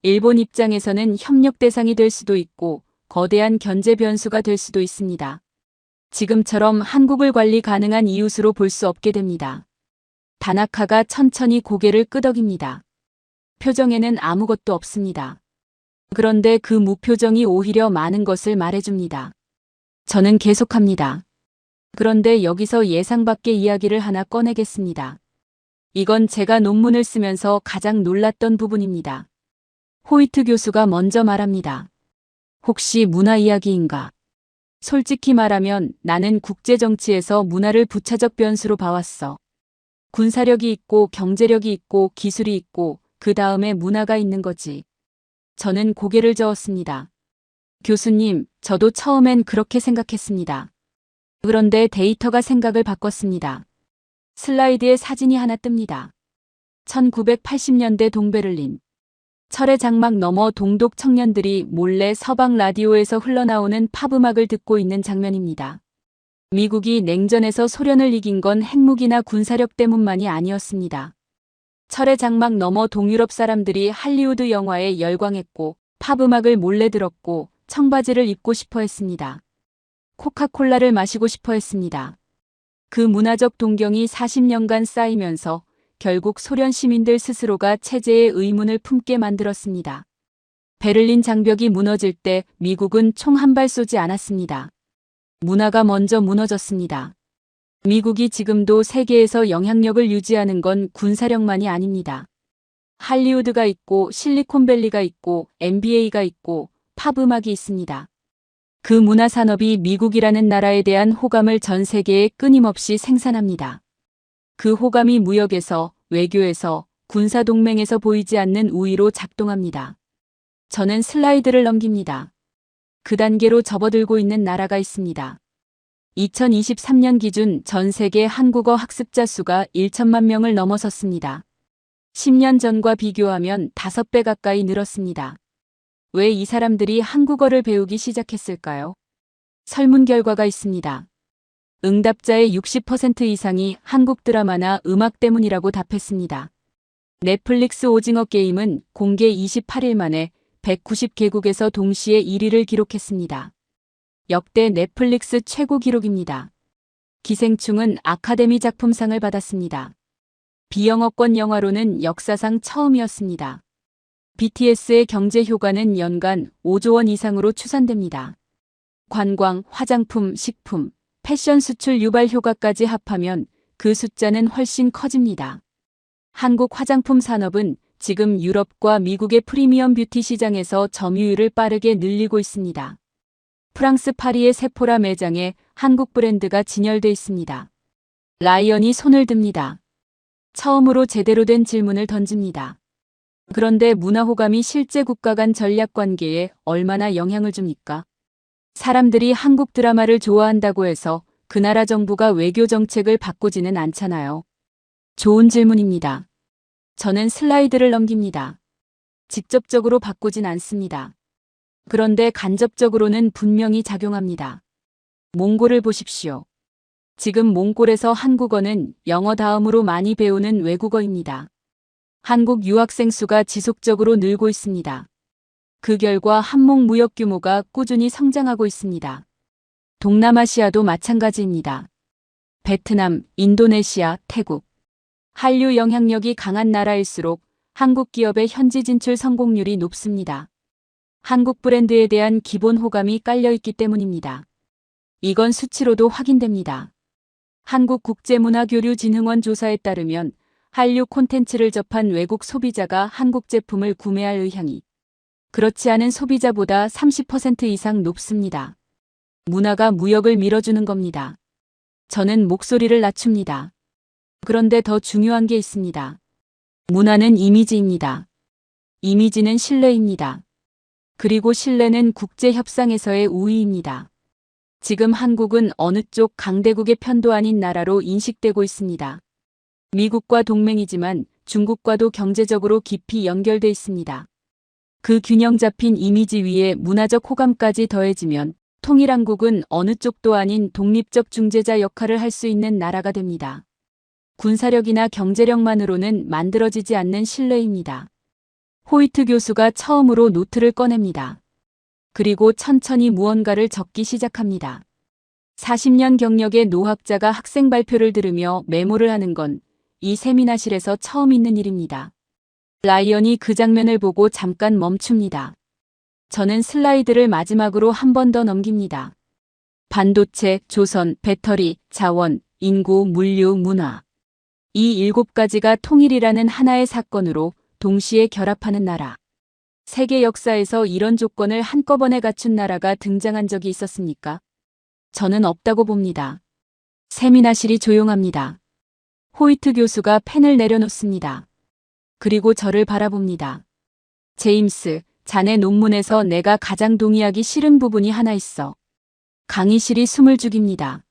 일본 입장에서는 협력 대상이 될 수도 있고 거대한 견제 변수가 될 수도 있습니다. 지금처럼 한국을 관리 가능한 이웃으로 볼 수 없게 됩니다. 다나카가 천천히 고개를 끄덕입니다. 표정에는 아무것도 없습니다. 그런데 그 무표정이 오히려 많은 것을 말해줍니다. 저는 계속합니다. 그런데 여기서 예상 밖의 이야기를 하나 꺼내겠습니다. 이건 제가 논문을 쓰면서 가장 놀랐던 부분입니다. 호이트 교수가 먼저 말합니다. 혹시 문화 이야기인가? 솔직히 말하면 나는 국제정치에서 문화를 부차적 변수로 봐왔어. 군사력이 있고 경제력이 있고 기술이 있고 그 다음에 문화가 있는 거지. 저는 고개를 저었습니다. 교수님, 저도 처음엔 그렇게 생각했습니다. 그런데 데이터가 생각을 바꿨습니다. 슬라이드에 사진이 하나 뜹니다. 1980년대 동베를린. 철의 장막 너머 동독 청년들이 몰래 서방 라디오에서 흘러나오는 팝음악을 듣고 있는 장면입니다. 미국이 냉전에서 소련을 이긴 건 핵무기나 군사력 때문만이 아니었습니다. 철의 장막 너머 동유럽 사람들이 할리우드 영화에 열광했고 팝음악을 몰래 들었고 청바지를 입고 싶어 했습니다. 코카콜라를 마시고 싶어 했습니다. 그 문화적 동경이 40년간 쌓이면서 결국 소련 시민들 스스로가 체제의 의문을 품게 만들었습니다. 베를린 장벽이 무너질 때 미국은 총 한 발 쏘지 않았습니다. 문화가 먼저 무너졌습니다. 미국이 지금도 세계에서 영향력을 유지하는 건 군사력만이 아닙니다. 할리우드가 있고 실리콘밸리가 있고 NBA가 있고 팝음악이 있습니다. 그 문화산업이 미국이라는 나라에 대한 호감을 전 세계에 끊임없이 생산합니다. 그 호감이 무역에서, 외교에서, 군사동맹에서 보이지 않는 우위로 작동합니다. 저는 슬라이드를 넘깁니다. 그 단계로 접어들고 있는 나라가 있습니다. 2023년 기준 전 세계 한국어 학습자 수가 1천만 명을 넘어섰습니다. 10년 전과 비교하면 5배 가까이 늘었습니다. 왜 이 사람들이 한국어를 배우기 시작했을까요? 설문 결과가 있습니다. 응답자의 60% 이상이 한국 드라마나 음악 때문이라고 답했습니다. 넷플릭스 오징어 게임은 공개 28일 만에 190개국에서 동시에 1위를 기록했습니다. 역대 넷플릭스 최고 기록입니다. 기생충은 아카데미 작품상을 받았습니다. 비영어권 영화로는 역사상 처음이었습니다. BTS의 경제 효과는 연간 5조 원 이상으로 추산됩니다. 관광, 화장품, 식품, 패션 수출 유발 효과까지 합하면 그 숫자는 훨씬 커집니다. 한국 화장품 산업은 지금 유럽과 미국의 프리미엄 뷰티 시장에서 점유율을 빠르게 늘리고 있습니다. 프랑스 파리의 세포라 매장에 한국 브랜드가 진열돼 있습니다. 라이언이 손을 듭니다. 처음으로 제대로 된 질문을 던집니다. 그런데 문화호감이 실제 국가 간 전략관계에 얼마나 영향을 줍니까? 사람들이 한국 드라마를 좋아한다고 해서 그 나라 정부가 외교 정책을 바꾸지는 않잖아요. 좋은 질문입니다. 저는 슬라이드를 넘깁니다. 직접적으로 바꾸진 않습니다. 그런데 간접적으로는 분명히 작용합니다. 몽골을 보십시오. 지금 몽골에서 한국어는 영어 다음으로 많이 배우는 외국어입니다. 한국 유학생 수가 지속적으로 늘고 있습니다. 그 결과 한목 무역 규모가 꾸준히 성장하고 있습니다. 동남아시아도 마찬가지입니다. 베트남, 인도네시아, 태국. 한류 영향력이 강한 나라일수록 한국 기업의 현지 진출 성공률이 높습니다. 한국 브랜드에 대한 기본 호감이 깔려있기 때문입니다. 이건 수치로도 확인됩니다. 한국국제문화교류진흥원 조사에 따르면 한류 콘텐츠를 접한 외국 소비자가 한국 제품을 구매할 의향이 그렇지 않은 소비자보다 30% 이상 높습니다. 문화가 무역을 밀어주는 겁니다. 저는 목소리를 낮춥니다. 그런데 더 중요한 게 있습니다. 문화는 이미지입니다. 이미지는 신뢰입니다. 그리고 신뢰는 국제협상에서의 우위입니다. 지금 한국은 어느 쪽 강대국의 편도 아닌 나라로 인식되고 있습니다. 미국과 동맹이지만 중국과도 경제적으로 깊이 연결돼 있습니다. 그 균형 잡힌 이미지 위에 문화적 호감까지 더해지면 통일한국은 어느 쪽도 아닌 독립적 중재자 역할을 할 수 있는 나라가 됩니다. 군사력이나 경제력만으로는 만들어지지 않는 신뢰입니다. 호이트 교수가 처음으로 노트를 꺼냅니다. 그리고 천천히 무언가를 적기 시작합니다. 40년 경력의 노학자가 학생 발표를 들으며 메모를 하는 건 이 세미나실에서 처음 있는 일입니다. 라이언이 그 장면을 보고 잠깐 멈춥니다. 저는 슬라이드를 마지막으로 한 번 더 넘깁니다. 반도체, 조선, 배터리, 자원, 인구, 물류, 문화. 이 7가지가 통일이라는 하나의 사건으로 동시에 결합하는 나라. 세계 역사에서 이런 조건을 한꺼번에 갖춘 나라가 등장한 적이 있었습니까? 저는 없다고 봅니다. 세미나실이 조용합니다. 호이트 교수가 펜을 내려놓습니다. 그리고 저를 바라봅니다. 제임스, 자네 논문에서 내가 가장 동의하기 싫은 부분이 하나 있어. 강의실이 숨을 죽입니다.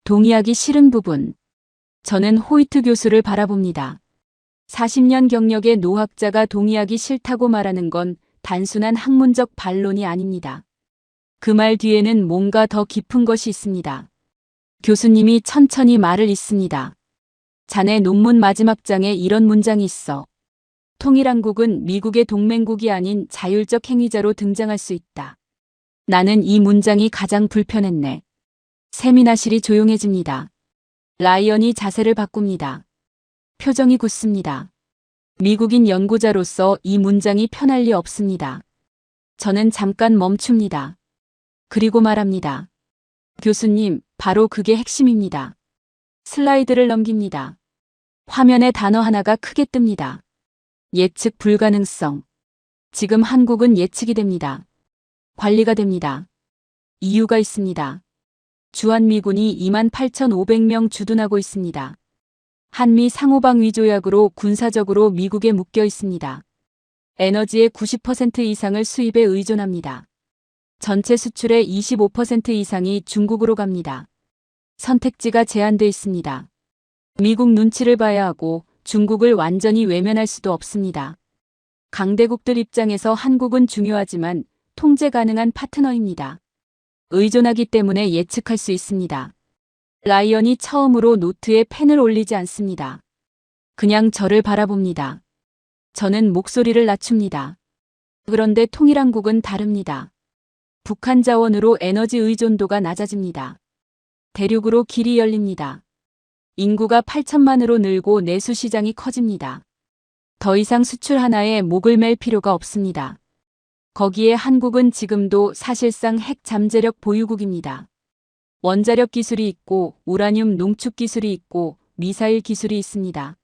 동의하기 싫은 부분. 저는 호이트 교수를 바라봅니다. 40년 경력의 노학자가 동의하기 싫다고 말하는 건 단순한 학문적 반론이 아닙니다. 그 말 뒤에는 뭔가 더 깊은 것이 있습니다. 교수님이 천천히 말을 잇습니다. 자네 논문 마지막 장에 이런 문장이 있어. 통일한국은 미국의 동맹국이 아닌 자율적 행위자로 등장할 수 있다. 나는 이 문장이 가장 불편했네. 세미나실이 조용해집니다. 라이언이 자세를 바꿉니다. 표정이 굳습니다. 미국인 연구자로서 이 문장이 편할 리 없습니다. 저는 잠깐 멈춥니다. 그리고 말합니다. 교수님, 바로 그게 핵심입니다. 슬라이드를 넘깁니다. 화면에 단어 하나가 크게 뜹니다. 예측 불가능성. 지금 한국은 예측이 됩니다. 관리가 됩니다. 이유가 있습니다. 주한미군이 28,500명 주둔하고 있습니다. 한미 상호방위 조약으로 군사적으로 미국에 묶여 있습니다. 에너지의 90% 이상을 수입에 의존합니다. 전체 수출의 25% 이상이 중국으로 갑니다. 선택지가 제한돼 있습니다. 미국 눈치를 봐야 하고 중국을 완전히 외면할 수도 없습니다. 강대국들 입장에서 한국은 중요하지만 통제 가능한 파트너입니다. 의존하기 때문에 예측할 수 있습니다. 라이언이 처음으로 노트에 펜을 올리지 않습니다. 그냥 저를 바라봅니다. 저는 목소리를 낮춥니다. 그런데 통일한국은 다릅니다. 북한 자원으로 에너지 의존도가 낮아집니다. 대륙으로 길이 열립니다. 인구가 8천만으로 늘고 내수 시장이 커집니다. 더 이상 수출 하나에 목을 맬 필요가 없습니다. 거기에 한국은 지금도 사실상 핵 잠재력 보유국입니다. 원자력 기술이 있고 우라늄 농축 기술이 있고 미사일 기술이 있습니다.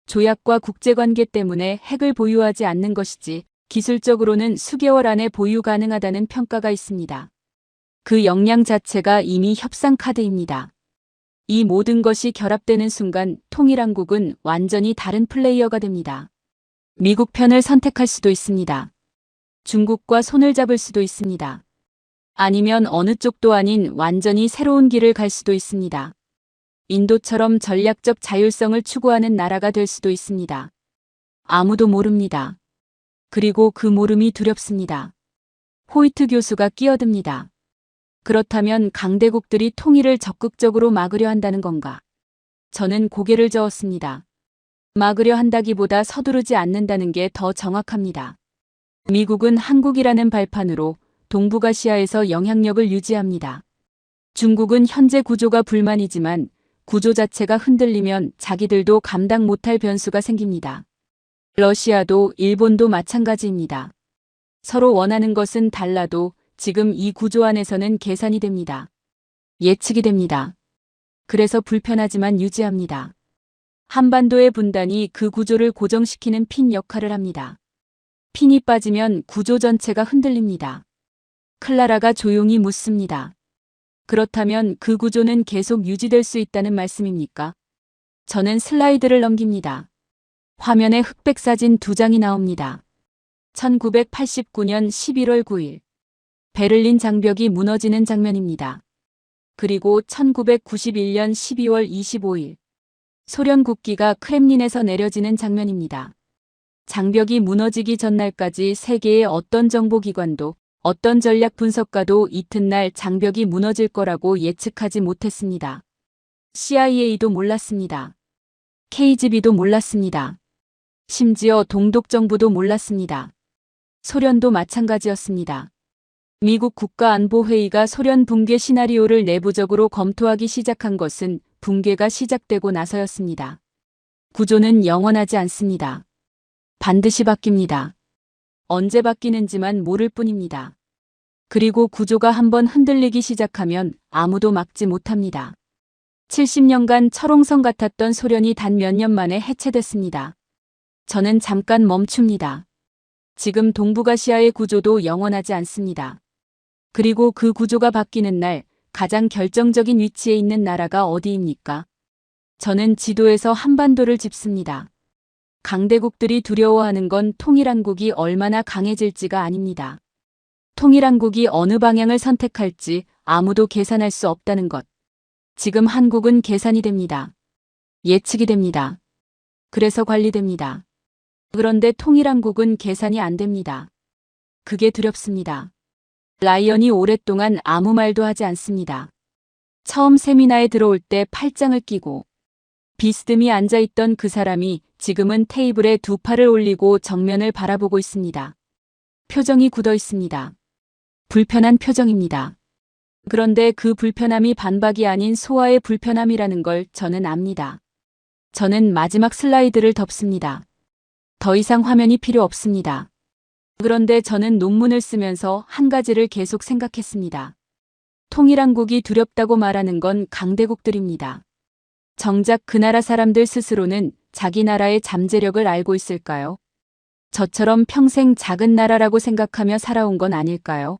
조약과 국제관계 때문에 핵을 보유하지 않는 것이지 기술적으로는 수개월 안에 보유 가능하다는 평가가 있습니다. 그 역량 자체가 이미 협상 카드입니다. 이 모든 것이 결합되는 순간 통일한국은 완전히 다른 플레이어가 됩니다. 미국 편을 선택할 수도 있습니다. 중국과 손을 잡을 수도 있습니다. 아니면 어느 쪽도 아닌 완전히 새로운 길을 갈 수도 있습니다. 인도처럼 전략적 자율성을 추구하는 나라가 될 수도 있습니다. 아무도 모릅니다. 그리고 그 모름이 두렵습니다. 호이트 교수가 끼어듭니다. 그렇다면 강대국들이 통일을 적극적으로 막으려 한다는 건가? 저는 고개를 저었습니다. 막으려 한다기보다 서두르지 않는다는 게 더 정확합니다. 미국은 한국이라는 발판으로 동북아시아에서 영향력을 유지합니다. 중국은 현재 구조가 불만이지만 구조 자체가 흔들리면 자기들도 감당 못할 변수가 생깁니다. 러시아도 일본도 마찬가지입니다. 서로 원하는 것은 달라도 지금 이 구조 안에서는 계산이 됩니다. 예측이 됩니다. 그래서 불편하지만 유지합니다. 한반도의 분단이 그 구조를 고정시키는 핀 역할을 합니다. 핀이 빠지면 구조 전체가 흔들립니다. 클라라가 조용히 묻습니다. 그렇다면 그 구조는 계속 유지될 수 있다는 말씀입니까? 저는 슬라이드를 넘깁니다. 화면에 흑백 사진 2장이 나옵니다. 1989년 11월 9일. 베를린 장벽이 무너지는 장면입니다. 그리고 1991년 12월 25일. 소련 국기가 크렘린에서 내려지는 장면입니다. 장벽이 무너지기 전날까지 세계의 어떤 정보기관도 어떤 전략 분석가도 이튿날 장벽이 무너질 거라고 예측하지 못했습니다. CIA도 몰랐습니다. KGB도 몰랐습니다. 심지어 동독정부도 몰랐습니다. 소련도 마찬가지였습니다. 미국 국가안보회의가 소련 붕괴 시나리오를 내부적으로 검토하기 시작한 것은 붕괴가 시작되고 나서였습니다. 구조는 영원하지 않습니다. 반드시 바뀝니다. 언제 바뀌는지만 모를 뿐입니다. 그리고 구조가 한번 흔들리기 시작하면 아무도 막지 못합니다. 70년간 철옹성 같았던 소련이 단 몇 년 만에 해체됐습니다. 저는 잠깐 멈춥니다. 지금 동북아시아의 구조도 영원하지 않습니다. 그리고 그 구조가 바뀌는 날 가장 결정적인 위치에 있는 나라가 어디입니까? 저는 지도에서 한반도를 짚습니다. 강대국들이 두려워하는 건 통일한국이 얼마나 강해질지가 아닙니다. 통일한국이 어느 방향을 선택할지 아무도 계산할 수 없다는 것. 지금 한국은 계산이 됩니다. 예측이 됩니다. 그래서 관리됩니다. 그런데 통일한국은 계산이 안 됩니다. 그게 두렵습니다. 라이언이 오랫동안 아무 말도 하지 않습니다. 처음 세미나에 들어올 때 팔짱을 끼고 비스듬히 앉아있던 그 사람이 지금은 테이블에 두 팔을 올리고 정면을 바라보고 있습니다. 표정이 굳어 있습니다. 불편한 표정입니다. 그런데 그 불편함이 반박이 아닌 소화의 불편함이라는 걸 저는 압니다. 저는 마지막 슬라이드를 덮습니다. 더 이상 화면이 필요 없습니다. 그런데 저는 논문을 쓰면서 한 가지를 계속 생각했습니다. 통일한국이 두렵다고 말하는 건 강대국들입니다. 정작 그 나라 사람들 스스로는 자기 나라의 잠재력을 알고 있을까요? 저처럼 평생 작은 나라라고 생각하며 살아온 건 아닐까요?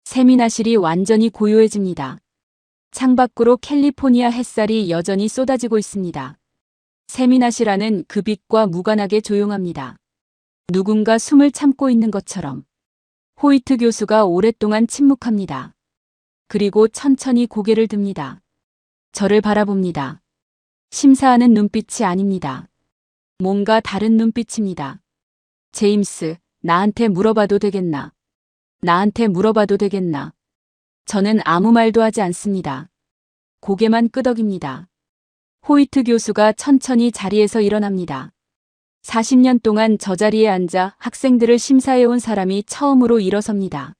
세미나실이 완전히 고요해집니다. 창밖으로 캘리포니아 햇살이 여전히 쏟아지고 있습니다. 세미나실 안은 그 빛과 무관하게 조용합니다. 누군가 숨을 참고 있는 것처럼. 호이트 교수가 오랫동안 침묵합니다. 그리고 천천히 고개를 듭니다. 저를 바라봅니다. 심사하는 눈빛이 아닙니다. 뭔가 다른 눈빛입니다. 제임스, 나한테 물어봐도 되겠나? 나한테 물어봐도 되겠나? 저는 아무 말도 하지 않습니다. 고개만 끄덕입니다. 호이트 교수가 천천히 자리에서 일어납니다. 40년 동안 저 자리에 앉아 학생들을 심사해온 사람이 처음으로 일어섭니다.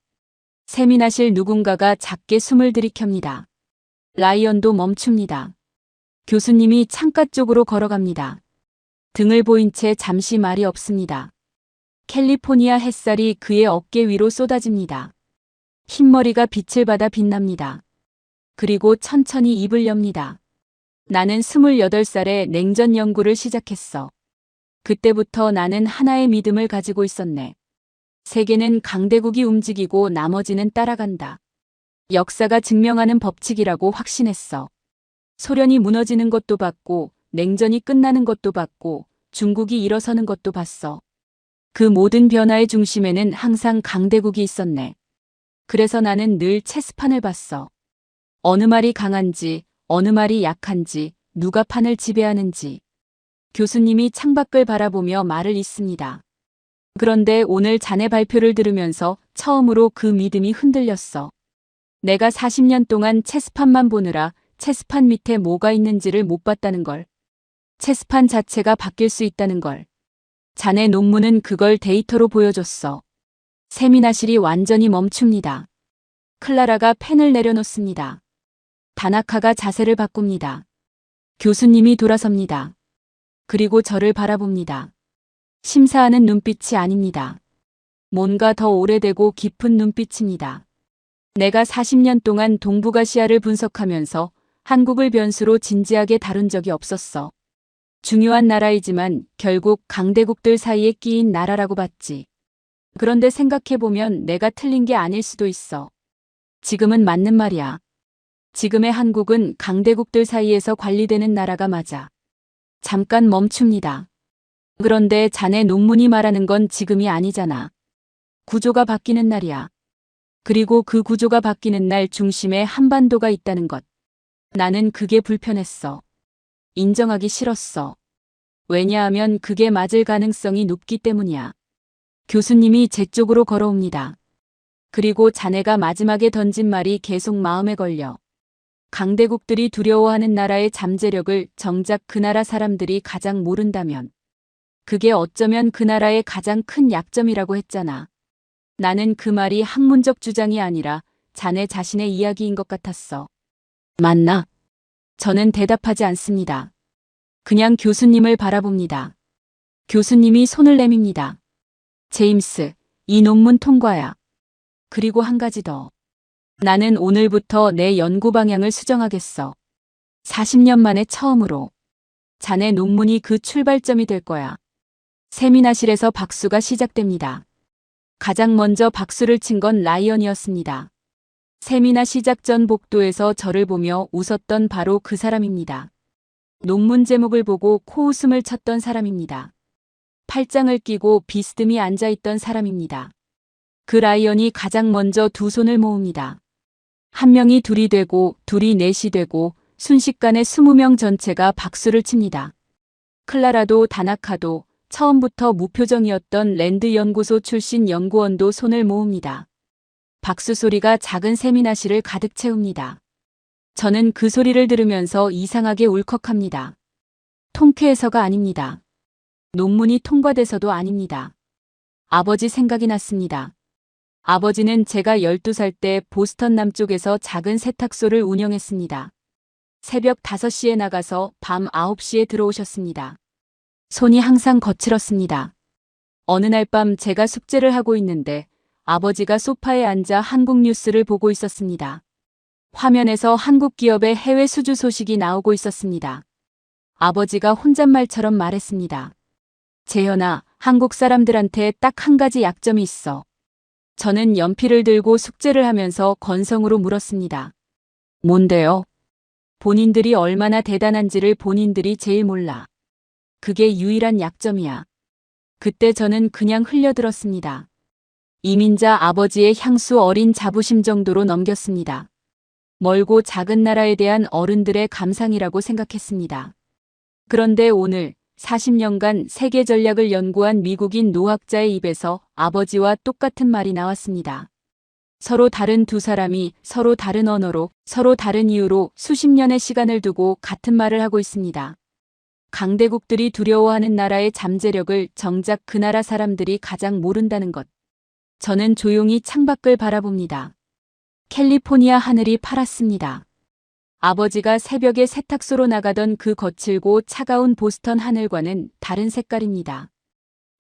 세미나실 누군가가 작게 숨을 들이켭니다. 라이언도 멈춥니다. 교수님이 창가 쪽으로 걸어갑니다. 등을 보인 채 잠시 말이 없습니다. 캘리포니아 햇살이 그의 어깨 위로 쏟아집니다. 흰머리가 빛을 받아 빛납니다. 그리고 천천히 입을 엽니다. 나는 28살에 냉전 연구를 시작했어. 그때부터 나는 하나의 믿음을 가지고 있었네. 세계는 강대국이 움직이고 나머지는 따라간다. 역사가 증명하는 법칙이라고 확신했어. 소련이 무너지는 것도 봤고, 냉전이 끝나는 것도 봤고, 중국이 일어서는 것도 봤어. 그 모든 변화의 중심에는 항상 강대국이 있었네. 그래서 나는 늘 체스판을 봤어. 어느 말이 강한지, 어느 말이 약한지, 누가 판을 지배하는지. 교수님이 창밖을 바라보며 말을 잇습니다. 그런데 오늘 자네 발표를 들으면서 처음으로 그 믿음이 흔들렸어. 내가 40년 동안 체스판만 보느라 체스판 밑에 뭐가 있는지를 못 봤다는 걸. 체스판 자체가 바뀔 수 있다는 걸. 자네 논문은 그걸 데이터로 보여줬어. 세미나실이 완전히 멈춥니다. 클라라가 펜을 내려놓습니다. 다나카가 자세를 바꿉니다. 교수님이 돌아섭니다. 그리고 저를 바라봅니다. 심사하는 눈빛이 아닙니다. 뭔가 더 오래되고 깊은 눈빛입니다. 내가 40년 동안 동북아시아를 분석하면서 한국을 변수로 진지하게 다룬 적이 없었어. 중요한 나라이지만 결국 강대국들 사이에 끼인 나라라고 봤지. 그런데 생각해보면 내가 틀린 게 아닐 수도 있어. 지금은 맞는 말이야. 지금의 한국은 강대국들 사이에서 관리되는 나라가 맞아. 잠깐 멈춥니다. 그런데 자네 논문이 말하는 건 지금이 아니잖아. 구조가 바뀌는 날이야. 그리고 그 구조가 바뀌는 날 중심에 한반도가 있다는 것. 나는 그게 불편했어. 인정하기 싫었어. 왜냐하면 그게 맞을 가능성이 높기 때문이야. 교수님이 제 쪽으로 걸어옵니다. 그리고 자네가 마지막에 던진 말이 계속 마음에 걸려. 강대국들이 두려워하는 나라의 잠재력을 정작 그 나라 사람들이 가장 모른다면 그게 어쩌면 그 나라의 가장 큰 약점이라고 했잖아. 나는 그 말이 학문적 주장이 아니라 자네 자신의 이야기인 것 같았어. 맞나? 저는 대답하지 않습니다. 그냥 교수님을 바라봅니다. 교수님이 손을 내밉니다. 제임스, 이 논문 통과야. 그리고 한 가지 더. 나는 오늘부터 내 연구 방향을 수정하겠어. 40년 만에 처음으로. 자네 논문이 그 출발점이 될 거야. 세미나실에서 박수가 시작됩니다. 가장 먼저 박수를 친 건 라이언이었습니다. 세미나 시작 전 복도에서 저를 보며 웃었던 바로 그 사람입니다. 논문 제목을 보고 코웃음을 쳤던 사람입니다. 팔짱을 끼고 비스듬히 앉아있던 사람입니다. 그 라이언이 가장 먼저 두 손을 모읍니다. 한 명이 둘이 되고 둘이 넷이 되고 순식간에 20명 전체가 박수를 칩니다. 클라라도 다나카도 처음부터 무표정이었던 랜드 연구소 출신 연구원도 손을 모읍니다. 박수 소리가 작은 세미나실을 가득 채웁니다. 저는 그 소리를 들으면서 이상하게 울컥합니다. 통쾌해서가 아닙니다. 논문이 통과돼서도 아닙니다. 아버지 생각이 났습니다. 아버지는 제가 12살 때 보스턴 남쪽에서 작은 세탁소를 운영했습니다. 새벽 5시에 나가서 밤 9시에 들어오셨습니다. 손이 항상 거칠었습니다. 어느 날 밤 제가 숙제를 하고 있는데 아버지가 소파에 앉아 한국 뉴스를 보고 있었습니다. 화면에서 한국 기업의 해외 수주 소식이 나오고 있었습니다. 아버지가 혼잣말처럼 말했습니다. 재현아, 한국 사람들한테 딱 한 가지 약점이 있어. 저는 연필을 들고 숙제를 하면서 건성으로 물었습니다. 뭔데요? 본인들이 얼마나 대단한지를 본인들이 제일 몰라. 그게 유일한 약점이야. 그때 저는 그냥 흘려들었습니다. 이민자 아버지의 향수 어린 자부심 정도로 넘겼습니다. 멀고 작은 나라에 대한 어른들의 감상이라고 생각했습니다. 그런데 오늘 40년간 세계 전략을 연구한 미국인 노학자의 입에서 아버지와 똑같은 말이 나왔습니다. 서로 다른 두 사람이 서로 다른 언어로 서로 다른 이유로 수십 년의 시간을 두고 같은 말을 하고 있습니다. 강대국들이 두려워하는 나라의 잠재력을 정작 그 나라 사람들이 가장 모른다는 것. 저는 조용히 창밖을 바라봅니다. 캘리포니아 하늘이 파랗습니다. 아버지가 새벽에 세탁소로 나가던 그 거칠고 차가운 보스턴 하늘과는 다른 색깔입니다.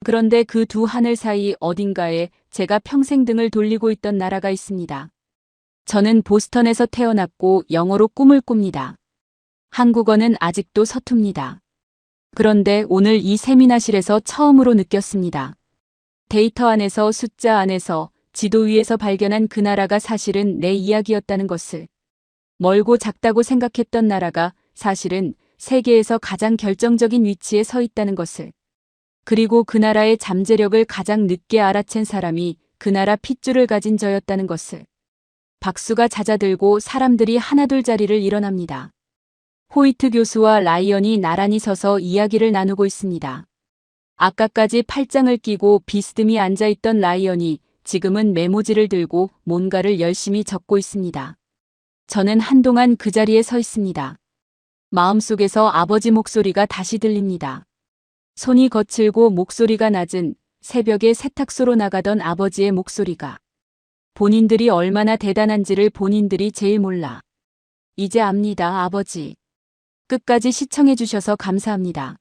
그런데 그 두 하늘 사이 어딘가에 제가 평생 등을 돌리고 있던 나라가 있습니다. 저는 보스턴에서 태어났고 영어로 꿈을 꿉니다. 한국어는 아직도 서툽니다. 그런데 오늘 이 세미나실에서 처음으로 느꼈습니다. 데이터 안에서 숫자 안에서 지도 위에서 발견한 그 나라가 사실은 내 이야기였다는 것을. 멀고 작다고 생각했던 나라가 사실은 세계에서 가장 결정적인 위치에 서 있다는 것을. 그리고 그 나라의 잠재력을 가장 늦게 알아챈 사람이 그 나라 핏줄을 가진 저였다는 것을. 박수가 잦아들고 사람들이 하나둘 자리를 일어납니다. 호이트 교수와 라이언이 나란히 서서 이야기를 나누고 있습니다. 아까까지 팔짱을 끼고 비스듬히 앉아있던 라이언이 지금은 메모지를 들고 뭔가를 열심히 적고 있습니다. 저는 한동안 그 자리에 서 있습니다. 마음속에서 아버지 목소리가 다시 들립니다. 손이 거칠고 목소리가 낮은 새벽에 세탁소로 나가던 아버지의 목소리가. 본인들이 얼마나 대단한지를 본인들이 제일 몰라. 이제 압니다, 아버지. 끝까지 시청해 주셔서 감사합니다.